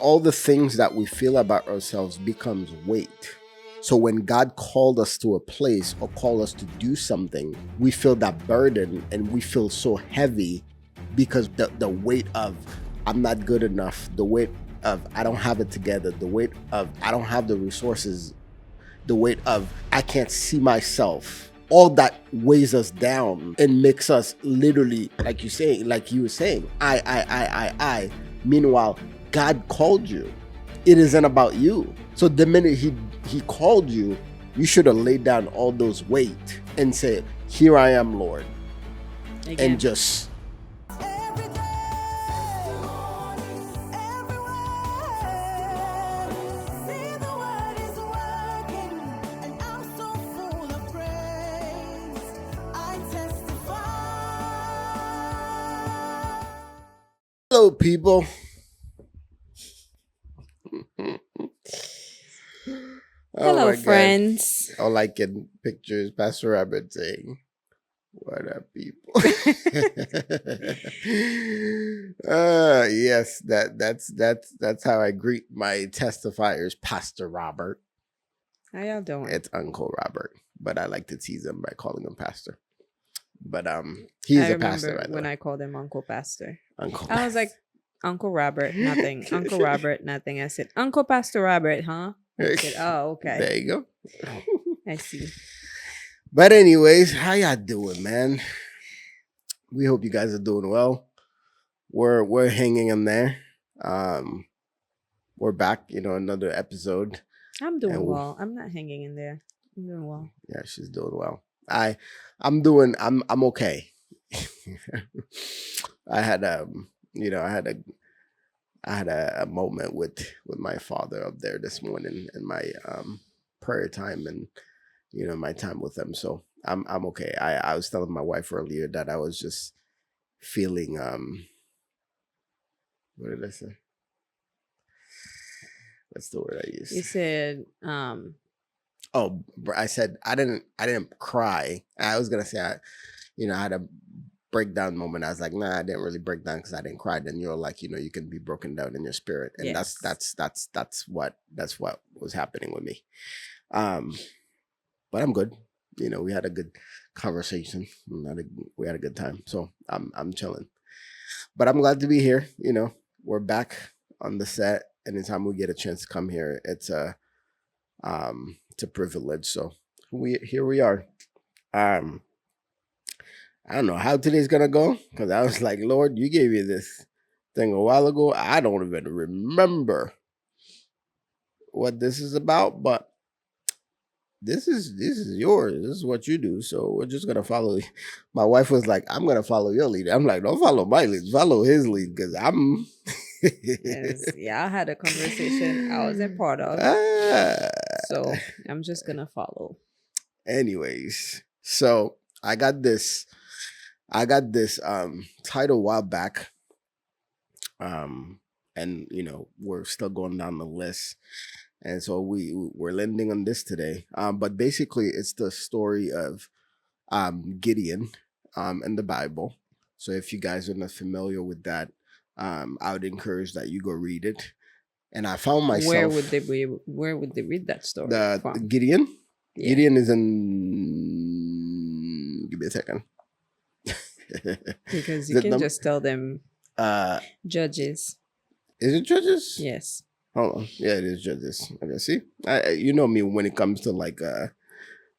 all the things that we feel about ourselves becomes weight. So when God called us to a place or called us to do something, we feel that burden and we feel so heavy because the weight of I'm not good enough, the weight of I don't have it together, the weight of I don't have the resources, the weight of I can't see myself. All that weighs us down and makes us literally, like you were saying, I. Meanwhile, God called you. It isn't about you. So the minute he called you, you should have laid down all those weight and said, here I am, Lord. Again. And just hello, people. Hello, friends. I like in pictures, Pastor Robert saying, "What up, people?" Yes, that's how I greet my testifiers, Pastor Robert. How y'all doing? It's Uncle Robert, but I like to tease him by calling him Pastor. But he's a pastor. I remember when I called him Uncle Pastor. Uncle. I was like, Uncle Robert, nothing. Uncle Robert, nothing. I said, Uncle Pastor Robert, huh? I said, oh, okay. There you go. I see. But anyways, how y'all doing, man? We hope you guys are doing well. We're hanging in there. We're back, another episode. I'm doing well. I'm not hanging in there. I'm doing well. Yeah, she's doing well. I'm okay. I had a moment with my father up there this morning in my prayer time and my time with him. So I'm okay. I was telling my wife earlier that I was just feeling what did I say? That's the word I used. You said oh, I said I didn't cry. I was gonna say I had a breakdown moment. I was like, nah, I didn't really break down because I didn't cry. Then you're like, you can be broken down in your spirit, and yes. that's what was happening with me. But I'm good. We had a good conversation. We had a good time. So I'm chilling. But I'm glad to be here. We're back on the set. Anytime we get a chance to come here, it's a privilege. So here we are. I don't know how today's gonna go because I was like, Lord, you gave me this thing a while ago. I don't even remember what this is about, but this is yours. This is what you do. So we're just gonna follow. My wife was like, I'm gonna follow your lead. I'm like, don't follow my lead, follow his lead because I'm. Yeah, I had a conversation I wasn't part of. So I'm just gonna follow. Anyways, so I got this title a while back. And we're still going down the list. And so we're landing on this today. But basically it's the story of Gideon in the Bible. So if you guys are not familiar with that, I would encourage that you go read it. And I found myself. Where would they read that story? From? Gideon? Yeah. Gideon is in. Give me a second. Because you can just tell them Judges. Is it Judges? Yes. Hold on. Yeah, it is Judges. Okay, see? You know me when it comes to like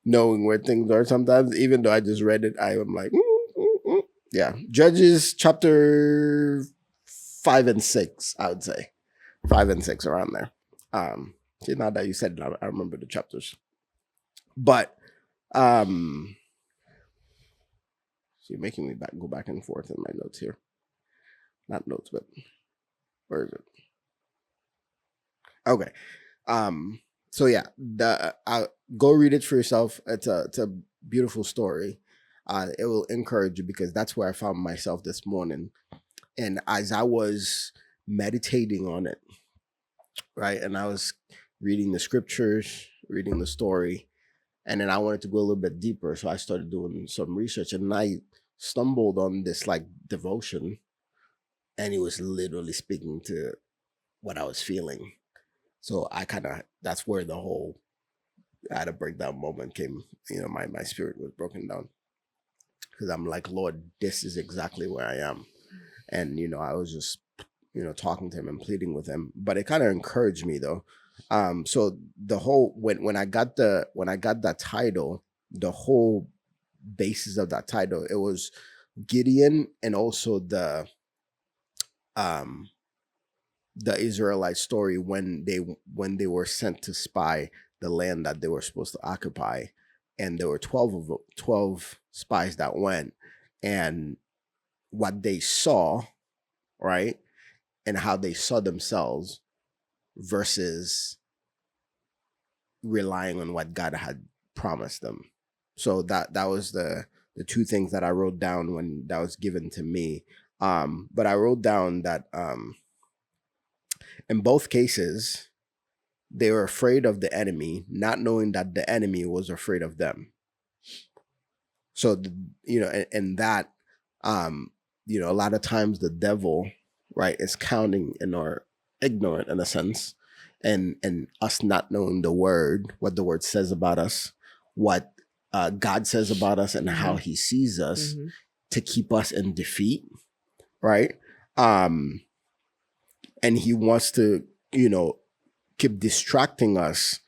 knowing where things are sometimes, even though I just read it, I am like, Yeah. Judges chapter 5 and 6, I would say. 5 and 6 around there. See, now that you said it, I remember the chapters. But so you're making me go back and forth in my notes here. Not notes, but where is it? Okay. So yeah, go read it for yourself. It's a beautiful story. It will encourage you because that's where I found myself this morning. And as I was meditating on it, right, and I was reading the scriptures, reading the story, and then I wanted to go a little bit deeper. So I started doing some research, and I stumbled on this like devotion, and it was literally speaking to what I was feeling. So that's where the whole I had a breakdown moment came. My spirit was broken down because I'm like, Lord, this is exactly where I am. And, I was just, talking to him and pleading with him, but it kind of encouraged me though. So the whole, when I got that title, the whole basis of that title, it was Gideon and also the Israelite story when they were sent to spy the land that they were supposed to occupy, and there were 12 spies that went, and what they saw, right, and how they saw themselves versus relying on what God had promised them. So that was the two things that I wrote down when that was given to me. But I wrote down that in both cases, they were afraid of the enemy, not knowing that the enemy was afraid of them. So, and that, a lot of times the devil, right, is counting in our ignorant in a sense, and us not knowing what the word says about us, what God says about us, and how he sees us to keep us in defeat, right? And he wants to, keep distracting us,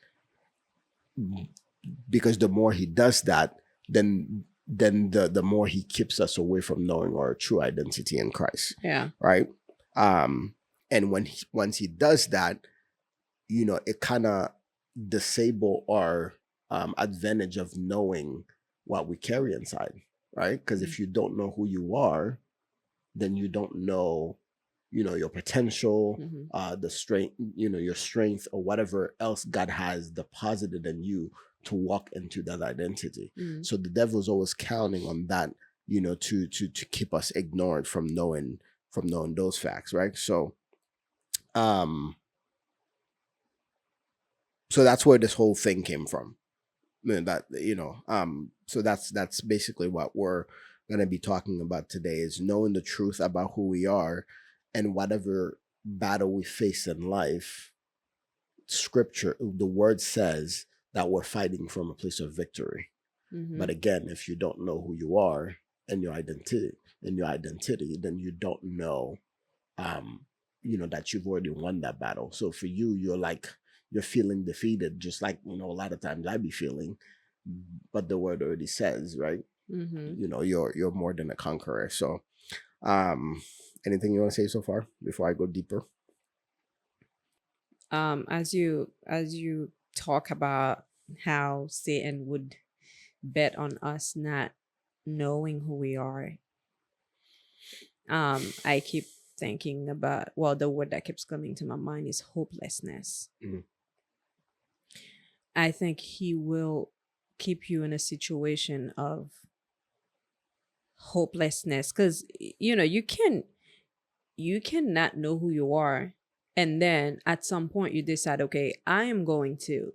because the more he does that, then the more he keeps us away from knowing our true identity in Christ. Yeah. Right. And once he does that, it kind of disable our advantage of knowing what we carry inside. Right. Because if you don't know who you are, then you don't know, your potential, the strength, your strength, or whatever else God has deposited in you to walk into that identity. So the devil's always counting on that, to keep us ignorant from knowing those facts, right? So so that's where this whole thing came from. So that's basically what we're going to be talking about today, is knowing the truth about who we are, and whatever battle we face in life, scripture, the word says that we're fighting from a place of victory. But again, if you don't know who you are and your identity, then you don't know, that you've already won that battle. So for you, you're feeling defeated, just like, a lot of times I be feeling, but the word already says, right? You're more than a conqueror. So, anything you want to say so far before I go deeper? As you talk about how Satan would bet on us not knowing who we are, I keep thinking about, the word that keeps coming to my mind is hopelessness. I think he will keep you in a situation of hopelessness, because you cannot know who you are, and then at some point you decide, okay, I am going to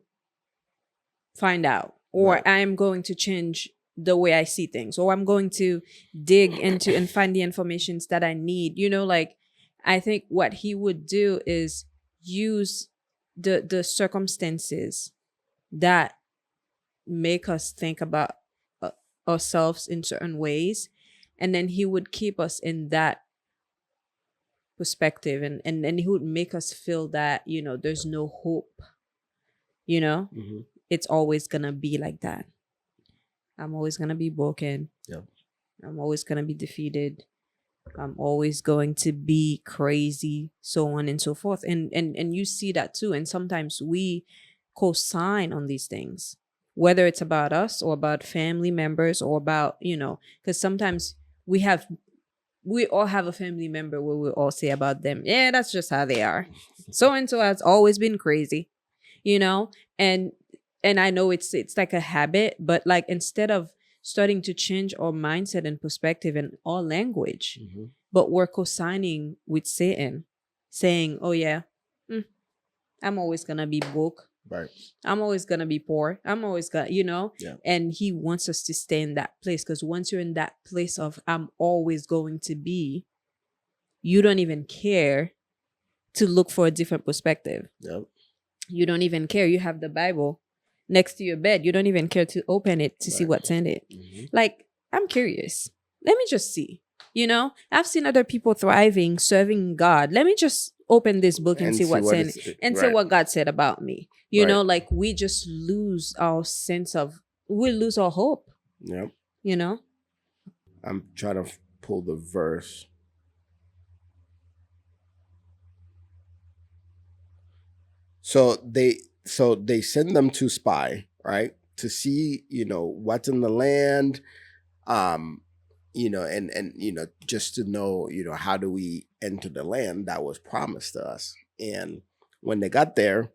find out, or Right. I am going to change the way I see things, or I'm going to dig into and find the informations that I need. I think what he would do is use the circumstances that make us think about ourselves in certain ways, and then he would keep us in that perspective, and he would make us feel that there's no hope. It's always gonna be like that. I'm always gonna be broken. Yep. I'm always gonna be defeated. I'm always going to be crazy, so on and so forth. And you see that too. And sometimes we co-sign on these things, whether it's about us or about family members, or about, because sometimes we all have a family member where we all say about them, yeah, that's just how they are. So and so has always been crazy, and I know it's like a habit, but like, instead of starting to change our mindset and perspective and our language, but we're co-signing with Satan, saying, oh yeah, I'm always gonna be broke. Right. I'm always gonna be poor. I'm always gonna, Yeah. and he wants us to stay in that place, because once you're in that place of I'm always going to be, you don't even care to look for a different perspective. Yep. You don't even care. You have the Bible next to your bed. You don't even care to open it to see Right. what's in it. Mhm. Like, I'm curious. Let me just see. I've seen other people thriving, serving God. Let me just open this book and see what's what in is it and see right. what God said about me. Right. Like we just lose our we lose our hope, Yep. I'm trying to pull the verse. So they send them to spy, right? To see, what's in the land, and just to know, how do we enter the land that was promised to us. And when they got there,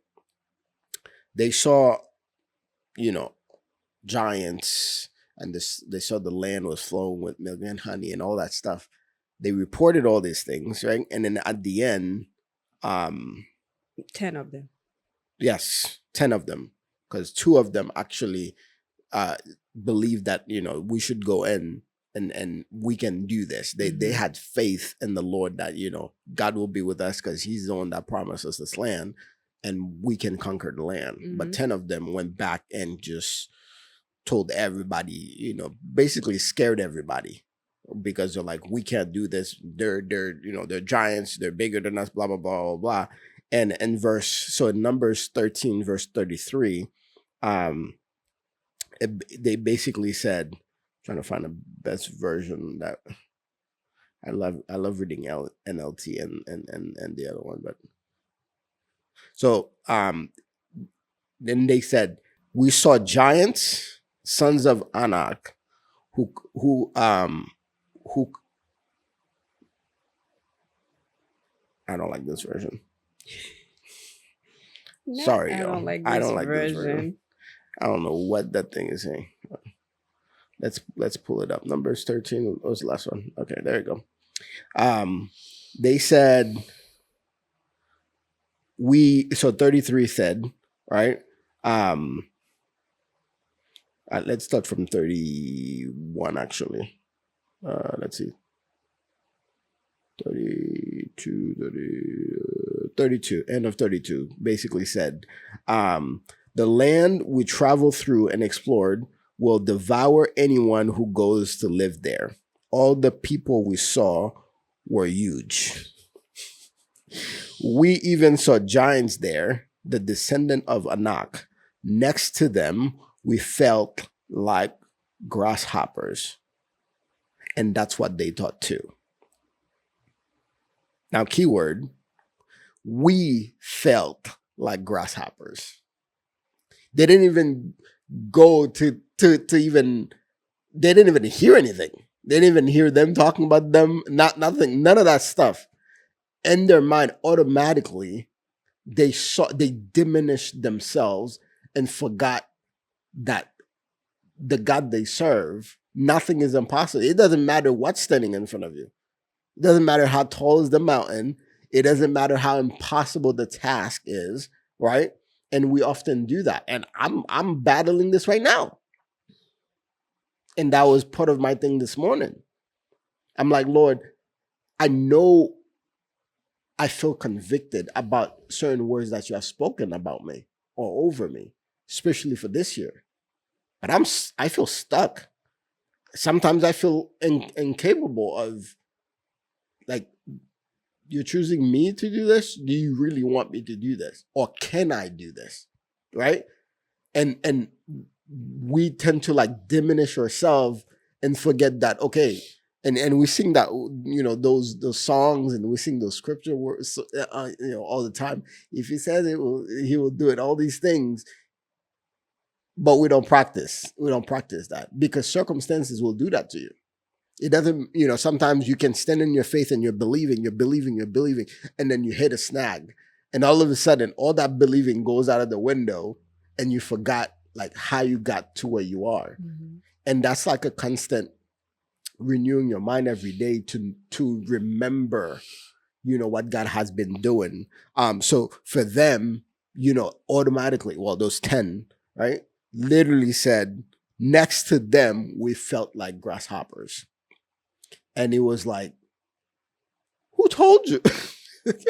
they saw, giants, and they saw the land was flowing with milk and honey and all that stuff. They reported all these things, right? And then at the end, 10 of them. yes, 10 of them, because 2 of them actually believed that we should go in and we can do this. They had faith in the Lord that God will be with us because He's the one that promised us this land, and we can conquer the land. But 10 of them went back and just told everybody, basically scared everybody, because they're like, we can't do this. They're giants. They're bigger than us. Blah blah blah blah blah. And in Numbers 13 verse 33, they basically said, trying to find the best version that I love reading NLT and the other one, but so then they said, we saw giants, sons of Anak, who I don't like this version. Sorry, I y'all. don't like I this don't like this version. version. I don't know what that thing is saying. Let's pull it up. Numbers 13 what was the last one. Okay, there you go. They said so 33 said, right? Let's start from 31 actually. Let's see. 32, end of 32, basically said, the land we travel through and explored will devour anyone who goes to live there. All the people we saw were huge. We even saw giants there, the descendant of Anak. Next to them, we felt like grasshoppers. And that's what they thought too. Now, keyword, we felt like grasshoppers. They didn't even go to even, they didn't even hear anything. They didn't even hear them talking about them, nothing, none of that stuff. In their mind, automatically, they diminished themselves and forgot that the God they serve, nothing is impossible. It doesn't matter what's standing in front of you. It doesn't matter how tall is the mountain. It doesn't matter how impossible the task is, right? And we often do that. And I'm battling this right now. And that was part of my thing this morning. I'm like, Lord, I know I feel convicted about certain words that you have spoken about me or over me, especially for this year. But I feel stuck. Sometimes I feel incapable of, like, you're choosing me to do this? Do you really want me to do this? Or can I do this? Right? And we tend to like diminish ourselves and forget that, okay, and we sing that, those songs, and we sing those scripture words, all the time. If he says it, he will do it, all these things. But we don't practice. We don't practice that because circumstances will do that to you. It doesn't, sometimes you can stand in your faith and you're believing, and then you hit a snag. And all of a sudden, all that believing goes out of the window and you forgot like how you got to where you are. Mm-hmm. And that's like a constant renewing your mind every day to remember, what God has been doing. So for them, automatically, well, those 10, right, literally said, next to them, we felt like grasshoppers. And it was like, who told you?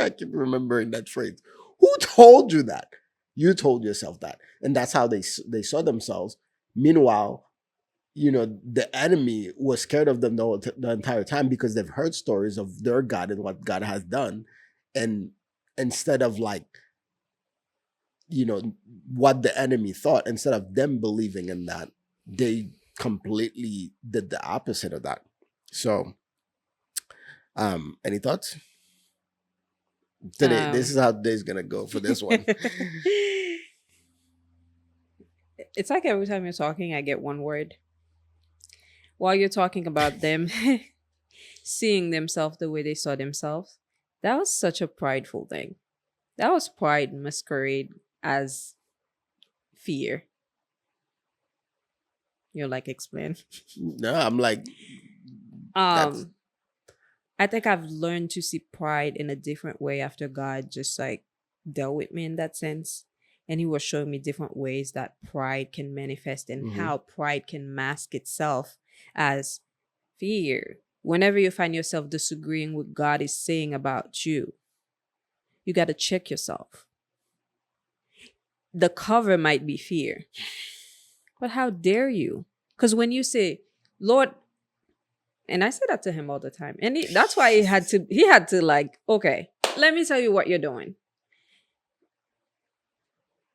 I keep remembering that phrase. Who told you that? You told yourself that. And that's how they saw themselves. Meanwhile, the enemy was scared of them the entire time because they've heard stories of their God and what God has done. And instead of what the enemy thought, instead of them believing in that, they completely did the opposite of that. So, any thoughts? Today, this is how today's gonna go for this one. It's like every time you're talking, I get one word. While you're talking about them seeing themselves the way they saw themselves, that was such a prideful thing. That was pride masquerade as fear. You're like, explain. No, I'm like, that's I think I've learned to see pride in a different way after God just like dealt with me in that sense. And he was showing me different ways that pride can manifest and how pride can mask itself as fear. Whenever you find yourself disagreeing with what God is saying about you, you got to check yourself. The cover might be fear. But how dare you? Because when you say, Lord, and I say that to him all the time. And that's why he had to like, okay, let me tell you what you're doing.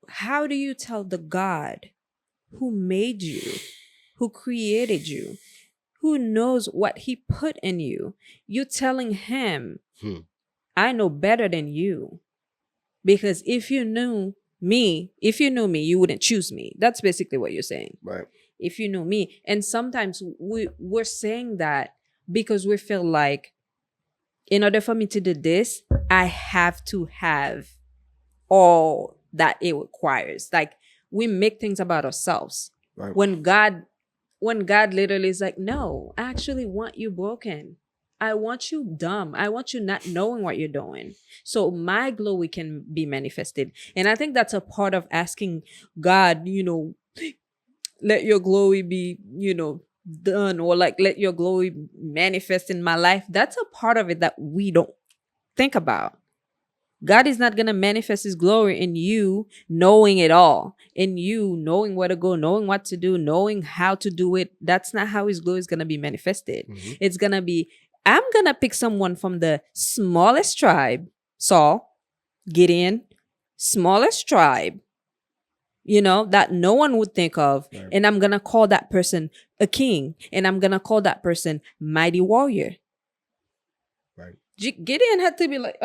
How do you tell the God who made you, who created you, who knows what he put in you? You telling him, I know better than you. Because if you knew me, you wouldn't choose me. That's basically what you're saying. right. If you knew me. And sometimes we're saying that because we feel like in order for me to do this, I have to have all that it requires. Like we make things about ourselves. Right. When God literally is like, no, I actually want you broken. I want you dumb. I want you not knowing what you're doing. So my glory can be manifested. And I think that's a part of asking God, let your glory be, done, or like let your glory manifest in my life. That's a part of it that we don't think about. God is not going to manifest his glory in you knowing it all, in you knowing where to go, knowing what to do, knowing how to do it. That's not how his glory is going to be manifested. It's going to be, I'm going to pick someone from the smallest tribe, Saul, Gideon, smallest tribe, that no one would think of. Right. And I'm going to call that person a king. And I'm going to call that person mighty warrior. Right. Gideon had to be like,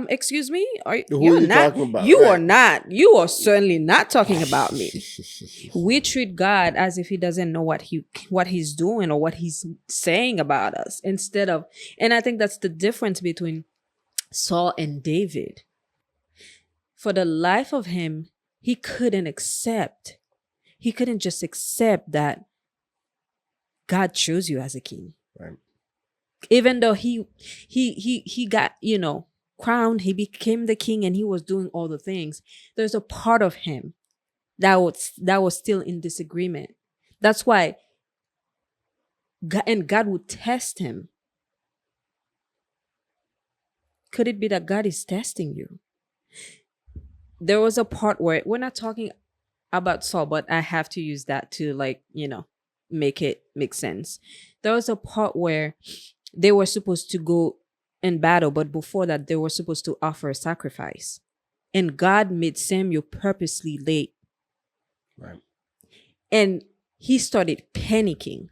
excuse me? Who are you talking about? You Right. are not. You are certainly not talking about me. We treat God as if he doesn't know what he's doing or what he's saying about us instead of, and I think that's the difference between Saul and David. For the life of him, he couldn't just accept that God chose you as a king. Right. Even though he got, crowned, he became the king and he was doing all the things. There's a part of him that was still in disagreement. That's why God would test him. Could it be that God is testing you? There was a part where we're not talking about Saul, but I have to use that to make it make sense. There was a part where they were supposed to go in battle, but before that, they were supposed to offer a sacrifice. And God made Samuel purposely late. Right. And he started panicking.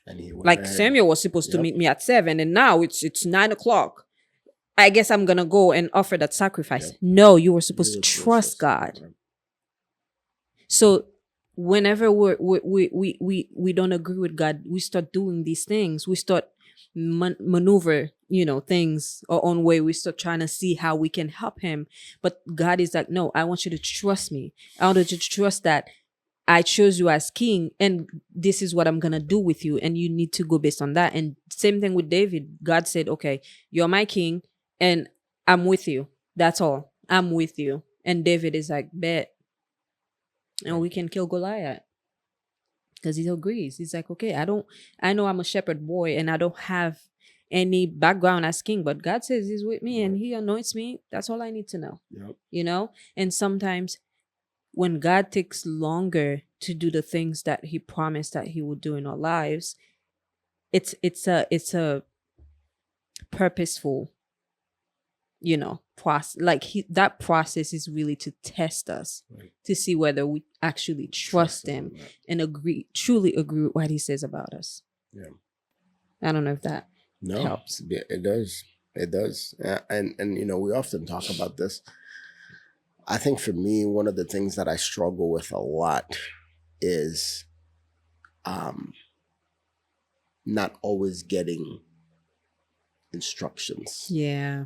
And he went like ahead. Samuel was supposed to meet me at 7, and now it's 9:00. I guess I'm gonna go and offer that sacrifice. Yep. No, you were supposed to trust God. Right. So whenever we don't agree with God, we start doing these things. We start maneuver, things our own way. We start trying to see how we can help him. But God is like, no, I want you to trust me. I want you to trust that I chose you as king, and this is what I'm gonna do with you, and you need to go based on that. And same thing with David. God said, okay, you're my king, and I'm with you. That's all. I'm with you. And David is like, bet. And we can kill Goliath. Because he agrees. He's like, okay, I know I'm a shepherd boy and I don't have any background as king, but God says he's with me and he anoints me. That's all I need to know. Yep. You know? And sometimes when God takes longer to do the things that he promised that he would do in our lives, it's a purposeful, process. Like that process is really to test us, Right. to see whether we actually trust him and truly agree with what he says about us. Yeah. I don't know if that No, helps. it does. It does. And we often talk about this. I think for me, one of the things that I struggle with a lot is not always getting instructions. Yeah.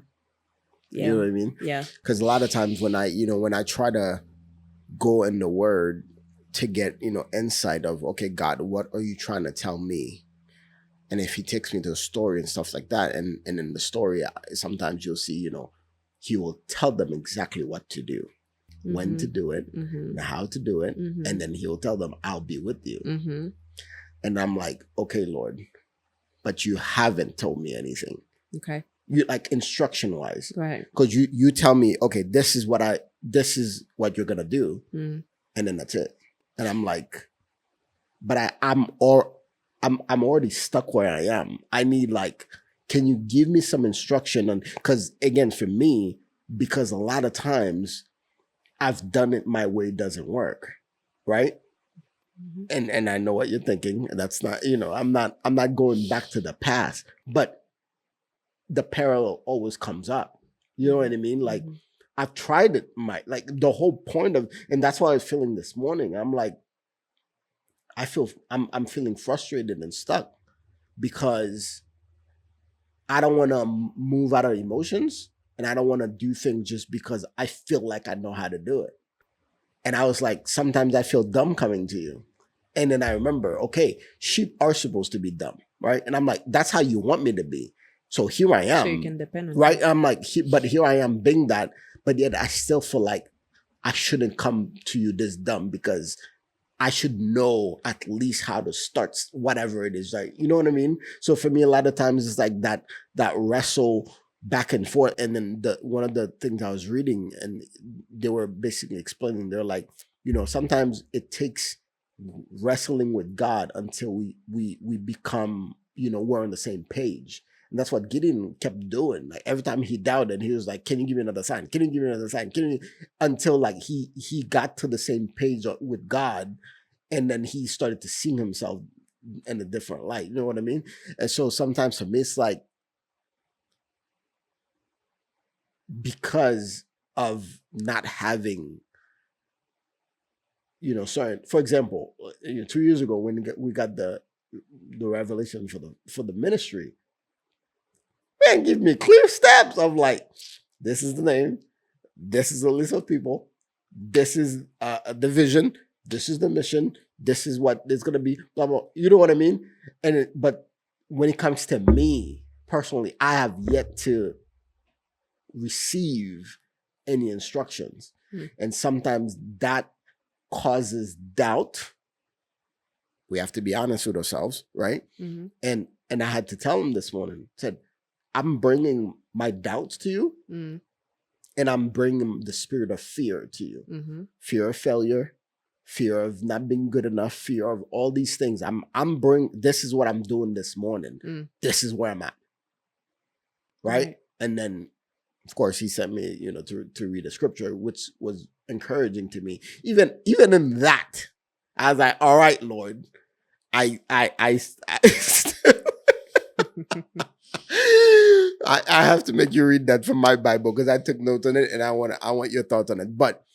You know what I mean? Yeah. Because a lot of times when I try to go in the word to get, insight of, okay, God, what are you trying to tell me? And if he takes me to a story and stuff like that, and in the story, sometimes you'll see, he will tell them exactly what to do, when to do it, and how to do it. And then he'll tell them, I'll be with you. And I'm like, okay, Lord, but you haven't told me anything. Okay. You like instruction wise. Right. Because you tell me, okay, this is what you're going to do. And then that's it. And I'm like, but I'm already stuck where I am. I need can you give me some instruction on, because again, for me, because a lot of times I've done it my way doesn't work. Right. And I know what you're thinking. That's not, I'm not going back to the past, but the parallel always comes up. You know what I mean? Like I've tried it, the whole point of, and that's why I was feeling this morning. I'm like, I'm feeling frustrated and stuck because I don't want to move out of emotions and I don't want to do things just because I feel like I know how to do it. And I was like, sometimes I feel dumb coming to you. And then I remember, okay, sheep are supposed to be dumb, right? And I'm like, that's how you want me to be. So here I am, so you can depend on right? I'm like, but here I am being that, but yet I still feel like I shouldn't come to you this dumb because I should know at least how to start whatever it is, right? You know what I mean? So for me, a lot of times it's like that wrestle back and forth. And then one of the things I was reading, and they were basically explaining, they're like, sometimes it takes wrestling with God until we become, we're on the same page. And that's what Gideon kept doing. Like every time he doubted, he was like, can you give me another sign? Can you give me another sign? Until he got to the same page with God. And then he started to see himself in a different light. You know what I mean? And so sometimes for me, it's like, because of not having, sorry, for example, 2 years ago when we got the revelation for the ministry, man, give me clear steps of like, this is the name, this is the list of people, this is the vision, this is the mission, this is what it's gonna be, blah blah. You know what I mean? But when it comes to me personally, I have yet to receive any instructions, and sometimes that causes doubt. We have to be honest with ourselves, right? And I had to tell him this morning, said, I'm bringing my doubts to you, and I'm bringing the spirit of fear to you. Fear of failure, fear of not being good enough, fear of all these things. I'm bringing, this is what I'm doing this morning. This is where I'm at. Right? And then, of course, he sent me, to read a scripture, which was encouraging to me. Even in that, I was like, all right, Lord, I have to make you read that from my Bible because I took notes on it and I want your thoughts on it. But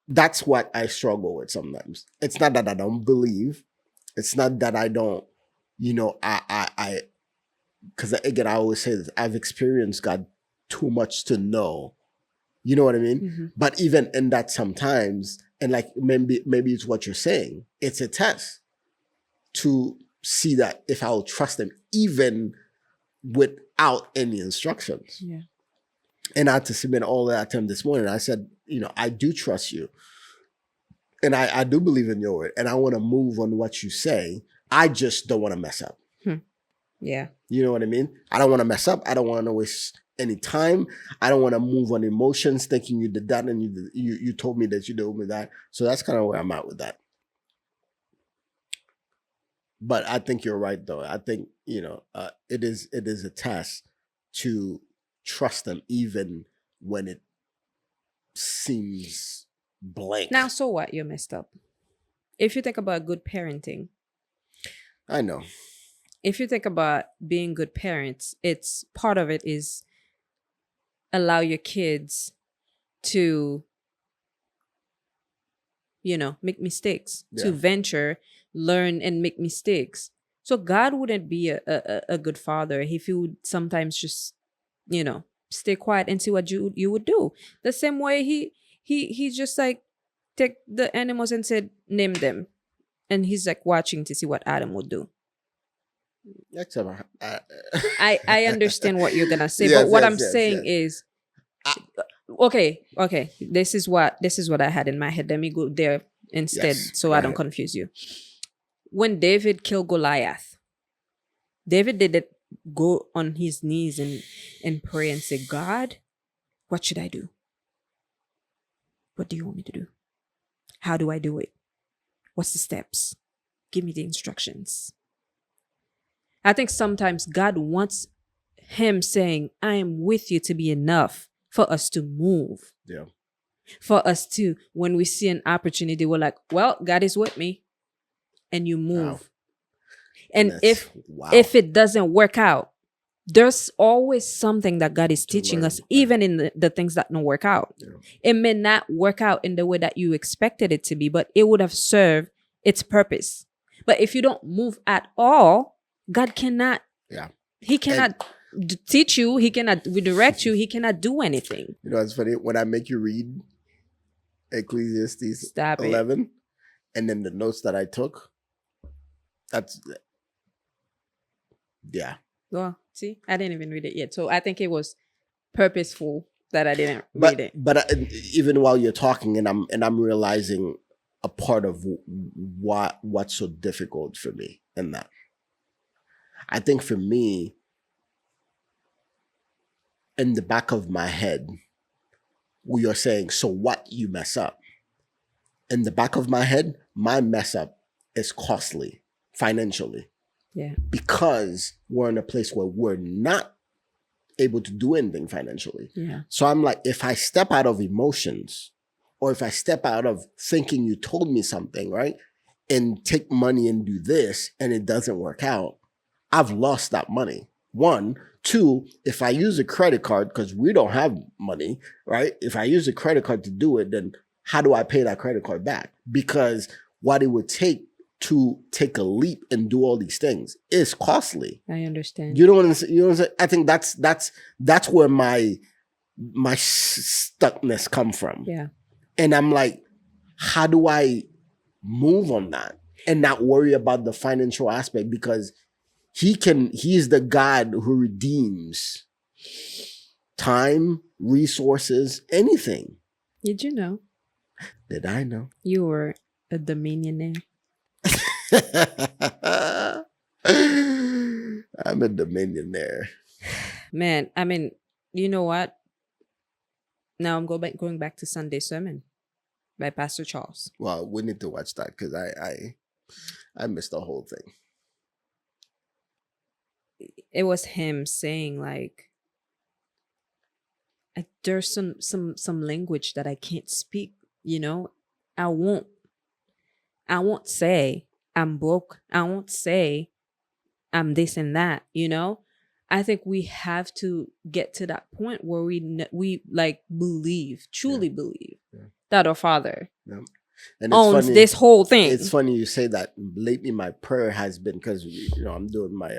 that's what I struggle with sometimes. It's not that I don't believe. It's not that I don't, I because again, I always say this, I've experienced God too much to know. You know what I mean? But even in that sometimes, and like maybe it's what you're saying, it's a test to see that if I'll trust him even without any instructions. Yeah. And I had to submit all of that to him this morning. I said, I do trust you. And I do believe in your word. And I want to move on what you say. I just don't want to mess up. Yeah. You know what I mean? I don't want to mess up. I don't want to waste any time. I don't want to move on emotions thinking you did that and you told me that you told me that. So that's kind of where I'm at with that. But I think you're right, though. I think, it is a test to trust them even when it seems blank. Now, so what? You're messed up. If you think about good parenting, I know. if you think about being good parents, it's part of it is allow your kids to, make mistakes, to Yeah. venture, learn, and make mistakes. So God wouldn't be a good father if he would sometimes just, stay quiet and see what you would do. The same way he just like take the animals and said, name them. And he's like watching to see what Adam would do. Except, I understand what you're gonna say, Yes, but what yes, I'm yes, saying yes. is, okay. This is what I had in my head. Let me go there instead, Yes, so go I don't ahead. confuse you. When David killed Goliath, David didn't go on his knees and pray and say, God, what should I do? What do you want me to do? How do I do it? What's the steps? Give me the instructions. I think sometimes God wants him saying, I am with you to be enough for us to move. Yeah. For us to, when we see an opportunity, we're like, well, God is with me. And you move. Wow. And That's- if it doesn't work out, there's always something that God is teaching learn, us, right. even in the things that don't work out. Yeah. It may not work out in the way that you expected it to be, but it would have served its purpose. But if you don't move at all, God cannot. Yeah. He cannot teach you. He cannot redirect you. He cannot do anything. You know, it's funny when I make you read Ecclesiastes Stop 11 and then the notes that I took. That's, yeah. Well, see, I didn't even read it yet. So I think it was purposeful that I didn't read it. But even while you're talking, and I'm realizing a part of what's so difficult for me in that. I think for me, in the back of my head, we are saying, so what you mess up? In the back of my head, my mess up is costly financially. Yeah. Because we're in a place where we're not able to do anything financially. Yeah. So I'm like, if I step out of emotions, or if I step out of thinking you told me something, right, and take money and do this, and it doesn't work out, I've lost that money. One. Two, if I use a credit card, because we don't have money, right? If I use a credit card to do it, then how do I pay that credit card back? Because what it would take to take a leap and do all these things is costly. I understand. You know what I'm saying? I think that's where my stuckness come from. Yeah. And I'm like, how do I move on that and not worry about the financial aspect? Because he is the God who redeems time, resources, anything. Did you know? Did I know? You were a dominionaire. I'm a dominionaire. Man, I mean, you know what? Now I'm going back to Sunday Sermon by Pastor Charles. Well, we need to watch that because I missed the whole thing. It was him saying like, there's some language that I can't speak. I won't say I'm broke. I won't say I'm this and that. I think we have to get to that point where we like truly believe that our Father and owns this whole thing. It's funny you say that. Lately, my prayer has been, because I'm doing my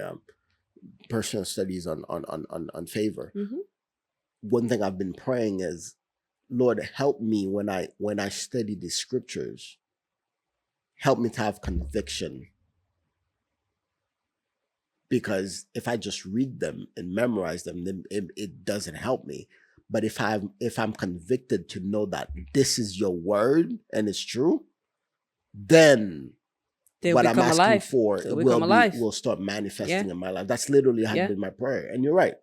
personal studies on favor. Mm-hmm. One thing I've been praying is, Lord, help me when I study the scriptures. Help me to have conviction. Because if I just read them and memorize them, then it doesn't help me. But if I'm convicted to know that this is your word and it's true, then They'll what I'm become asking alive. for They'll become alive. will start manifesting Yeah. in my life. That's literally had Yeah. been my prayer. And you're right.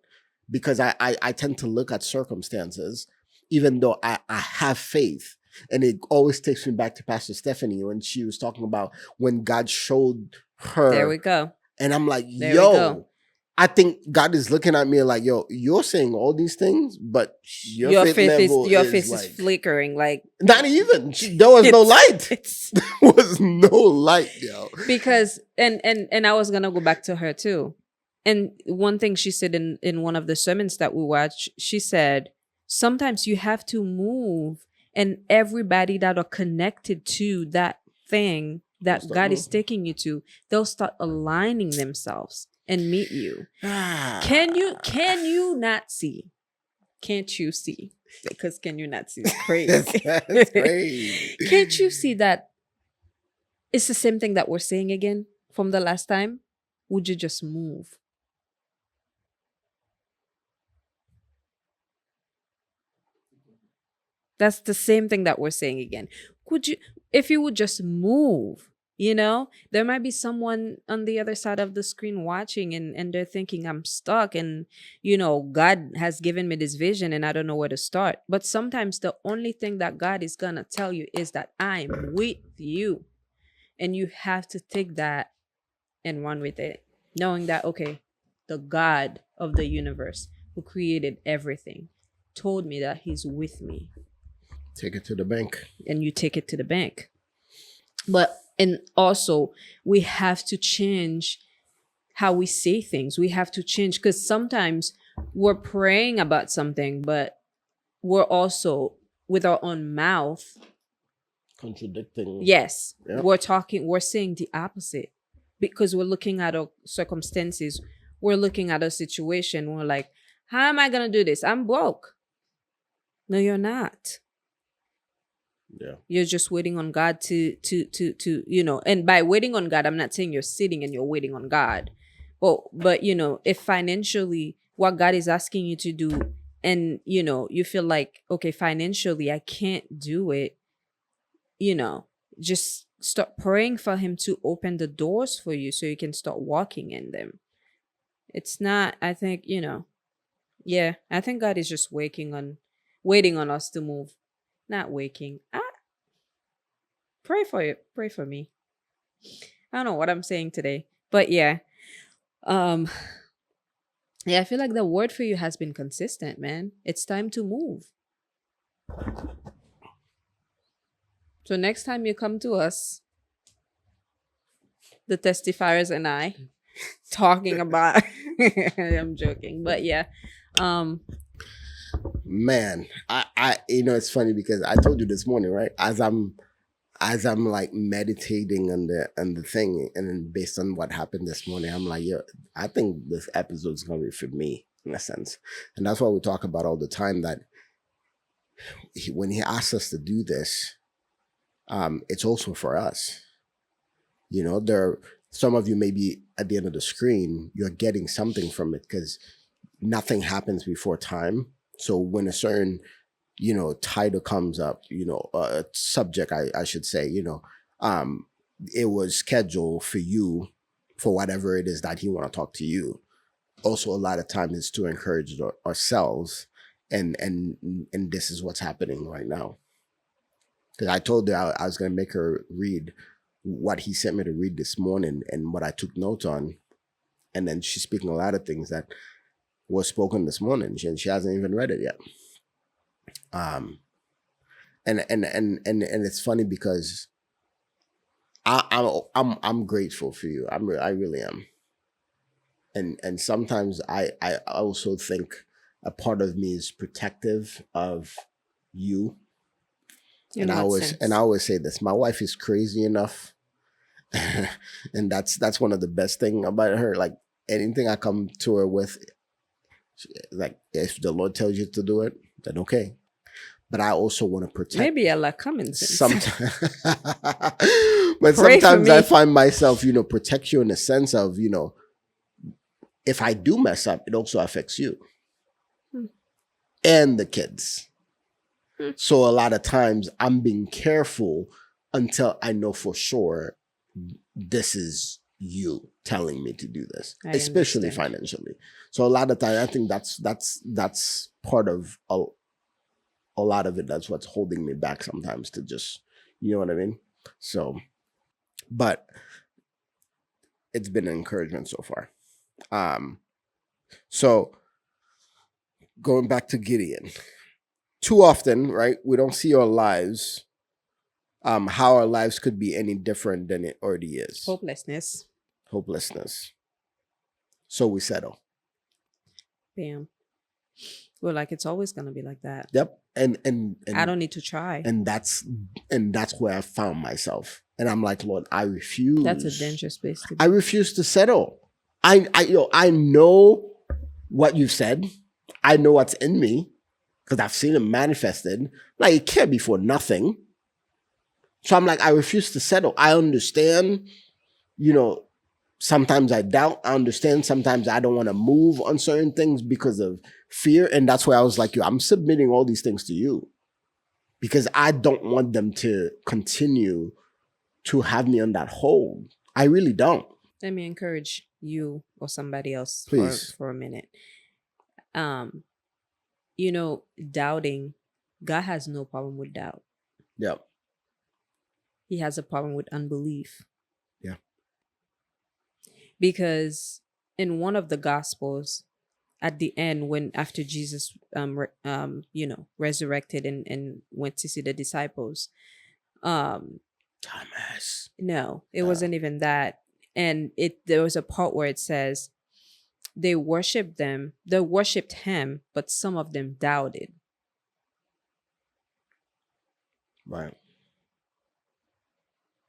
Because I tend to look at circumstances, even though I have faith. And it always takes me back to Pastor Stephanie when she was talking about when God showed There we her. go. And I'm like, There we go. yo, I think God is looking at me like, yo, you're saying all these things, but your faith level is like flickering. Like, not even. There was no light. It's There was no light, yo. because and I was gonna go back to her too. And one thing she said in one of the sermons that we watched, she said, sometimes you have to move, and everybody that are connected to that thing that God is taking you to, they'll start aligning themselves and meet you. Can you not see? Can't you see? Because can you not see? It's crazy. That's crazy. Can't you see that it's the same thing that we're saying again from the last time? Would you just move? That's the same thing that we're saying again. Could you, if you would just move, there might be someone on the other side of the screen watching and they're thinking I'm stuck and, God has given me this vision and I don't know where to start. But sometimes the only thing that God is going to tell you is that I'm with you. And you have to take that and run with it, knowing that, okay, the God of the universe who created everything told me that he's with me. Take it to the bank. And you take it to the bank. And also, we have to change how we say things. We have to change, because sometimes we're praying about something, but we're also, with our own mouth, contradicting. Yes. Yep. We're saying the opposite, because we're looking at our circumstances. We're looking at a situation. We're like, how am I going to do this? I'm broke. No, you're not. Yeah. You're just waiting on God to and by waiting on God, I'm not saying you're sitting and you're waiting on God. But if financially what God is asking you to do, and you feel like, okay, financially I can't do it, just start praying for him to open the doors for you so you can start walking in them. It's not, I think, I think God is just waiting on us to move. Not waking. Pray for you. Pray for me. I don't know what I'm saying today, but yeah. I feel like the word for you has been consistent, man. It's time to move. So next time you come to us, the testifiers and I, talking about, I'm joking, but yeah. Man, I it's funny because I told you this morning, right? As I'm like meditating on the thing, and then based on what happened this morning, I'm like, yeah, I think this episode is gonna be for me in a sense. And that's what we talk about all the time, that when he asks us to do this, it's also for us. Some of you may be at the end of the screen, you're getting something from it because nothing happens before time. So when a certain, title comes up, subject, I should say, it was scheduled for you for whatever it is that he want to talk to you. Also, a lot of times it's to encourage ourselves, and this is what's happening right now. Because I told her I was going to make her read what he sent me to read this morning and what I took notes on. And then she's speaking a lot of things that was spoken this morning, and she hasn't even read it yet. And it's funny because I'm grateful for you. I really am. And sometimes I also think a part of me is protective of you. And I always say this: my wife is crazy enough, and that's one of the best thing about her. Like anything I come to her with, like if the Lord tells you to do it, then okay. But I also want to protect. Maybe I like common sense. Sometimes, but sometimes I find myself, protect you in the sense of, if I do mess up, it also affects you and the kids. So a lot of times I'm being careful until I know for sure this is you telling me to do this, I especially understand. financially. So a lot of times, I think that's part of a lot of it. That's what's holding me back sometimes to just, you know what I mean? So, but it's been an encouragement so far. So going back to Gideon, too often, right? We don't see our lives, how our lives could be any different than it already is. Hopelessness. Hopelessness. So we settle. Bam. Well, like it's always gonna be like that. Yep. And I don't need to try. and that's where I found myself. And I'm like, Lord, I refuse. That's a dangerous place to be. I refuse to settle. I know what you've said. I know what's in me because I've seen it manifested. Like, it can't be for nothing. So I'm like, I refuse to settle. I understand, sometimes I doubt. I understand sometimes I don't want to move on certain things because of fear. And that's why I was like, I'm submitting all these things to you because I don't want them to continue to have me on that hold. I really don't. Let me encourage you or somebody else Please. for a minute. Doubting, God has no problem with doubt. Yeah. He has a problem with unbelief. Yeah. Because in one of the Gospels, at the end, when after Jesus, resurrected and went to see the disciples, Thomas. no, it wasn't even that. And there was a part where it says they worshipped him, but some of them doubted. Right.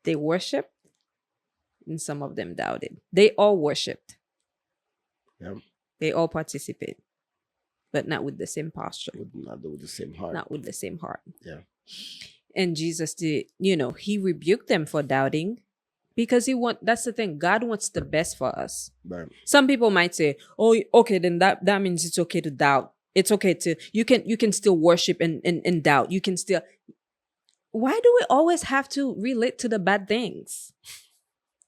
They worshipped and some of them doubted. They all worshipped. Yeah. They all participate, but not with the same posture. Not with the same heart. Not with the same heart. Yeah. And Jesus did, he rebuked them for doubting because that's the thing. God wants the best for us. Right. Some people might say, oh, okay, then that means it's okay to doubt. It's okay to, you can still worship and doubt. You can still, why do we always have to relate to the bad things?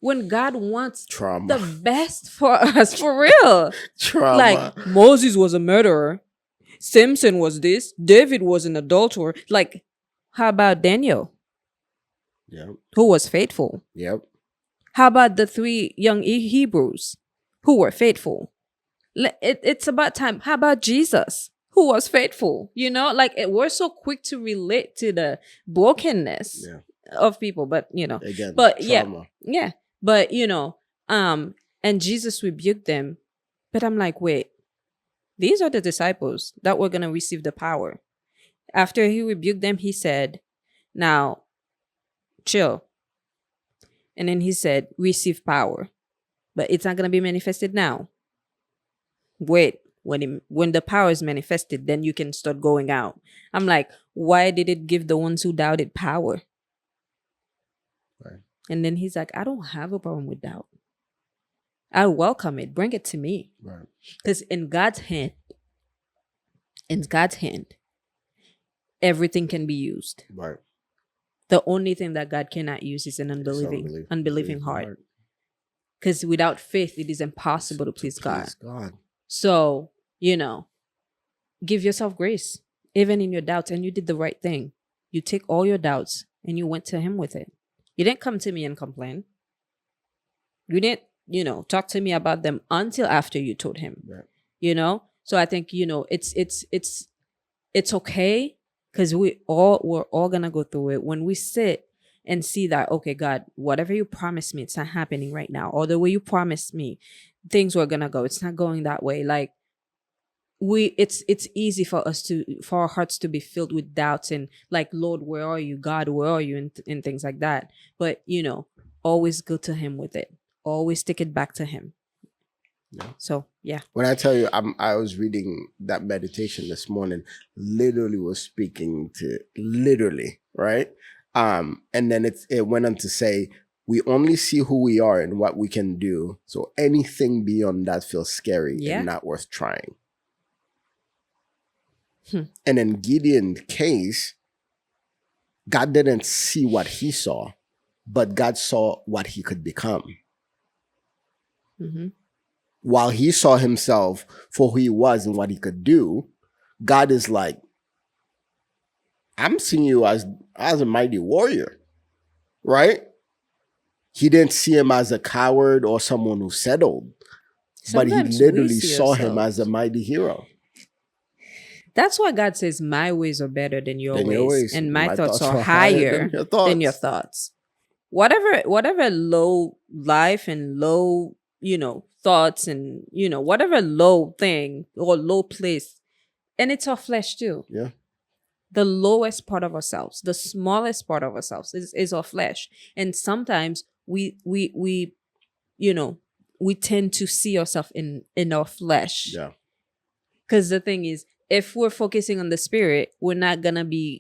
When God wants Trauma. the best for us, for real. Trauma. Like, Moses was a murderer. Samson was this. David was an adulterer. Like, how about Daniel? Yep. Who was faithful? Yep. How about the 3 young Hebrews who were faithful? It's about time. How about Jesus, who was faithful? We're so quick to relate to the brokenness of people, but Again, but trauma. yeah, but and Jesus rebuked them. But I'm like, wait, these are the disciples that were gonna receive the power. After he rebuked them, he said, now chill. And then he said, receive power, but it's not gonna be manifested now. Wait, when the power is manifested, then you can start going out. I'm like, why did it give the ones who doubted power? Right. And then he's like, I don't have a problem with doubt. I welcome it. Bring it to me. Right. Because in God's hand, everything can be used. Right. The only thing that God cannot use is an unbelieving heart. Because without faith, it is impossible to please God. So, give yourself grace, even in your doubts. And you did the right thing. You take all your doubts and you went to him with it. You didn't come to me and complain. You didn't, talk to me about them until after you told him. Right. So I think, it's okay, because we're all gonna go through it. When we sit and see that, okay, God, whatever you promised me, it's not happening right now, or the way you promised me things were gonna go, it's not going that way. Like, it's easy for our hearts to be filled with doubts and like, Lord, where are you? God, where are you? And things like that. But always go to him with it. Always take it back to him. Yeah. So yeah. When I tell you, I was reading that meditation this morning, literally was speaking to right. And then it went on to say, we only see who we are and what we can do. So anything beyond that feels scary and not worth trying. And in Gideon's case, God didn't see what he saw, but God saw what he could become. Mm-hmm. While he saw himself for who he was and what he could do, God is like, I'm seeing you as a mighty warrior, right? He didn't see him as a coward or someone who settled, but he Sometimes we literally see saw him as a ourselves. mighty hero. That's why God says, my ways are better than your Than your ways, ways. and my thoughts are higher higher than than your your thoughts. thoughts. Whatever low life and low, thoughts and, whatever low thing or low place, and it's our flesh too. Yeah. The lowest part of ourselves, the smallest part of ourselves is our flesh. And sometimes we tend to see ourselves in our flesh. Yeah. Because the thing is, if we're focusing on the spirit, we're not gonna be,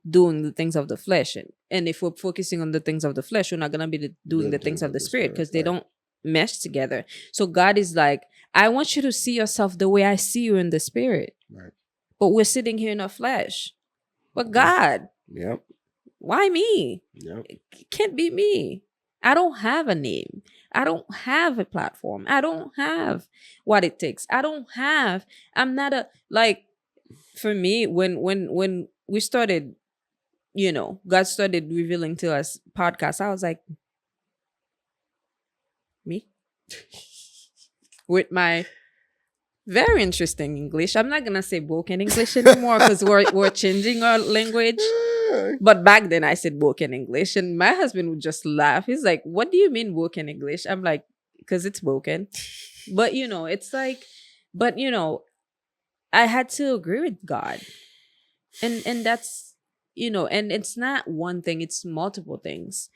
doing the things of the flesh. And if we're focusing on the things of the flesh, we're not gonna be doing the things of the spirit, because they don't mesh together. So God is like, I want you to see yourself the way I see you in the spirit. Right. But we're sitting here in our flesh. But God, Yep. why me? Yep. It can't be me. I don't have a name. I don't have a platform. I don't have what it takes. I'm not for me, when we started, God started revealing to us podcasts, I was like, me? With my very interesting English. I'm not gonna say broken English anymore, because we're changing our language. But back then I said broken English, and my husband would just laugh. He's like, what do you mean broken English? I'm like, because it's broken. But it's like, but I had to agree with God. And that's, and it's not one thing, it's multiple things.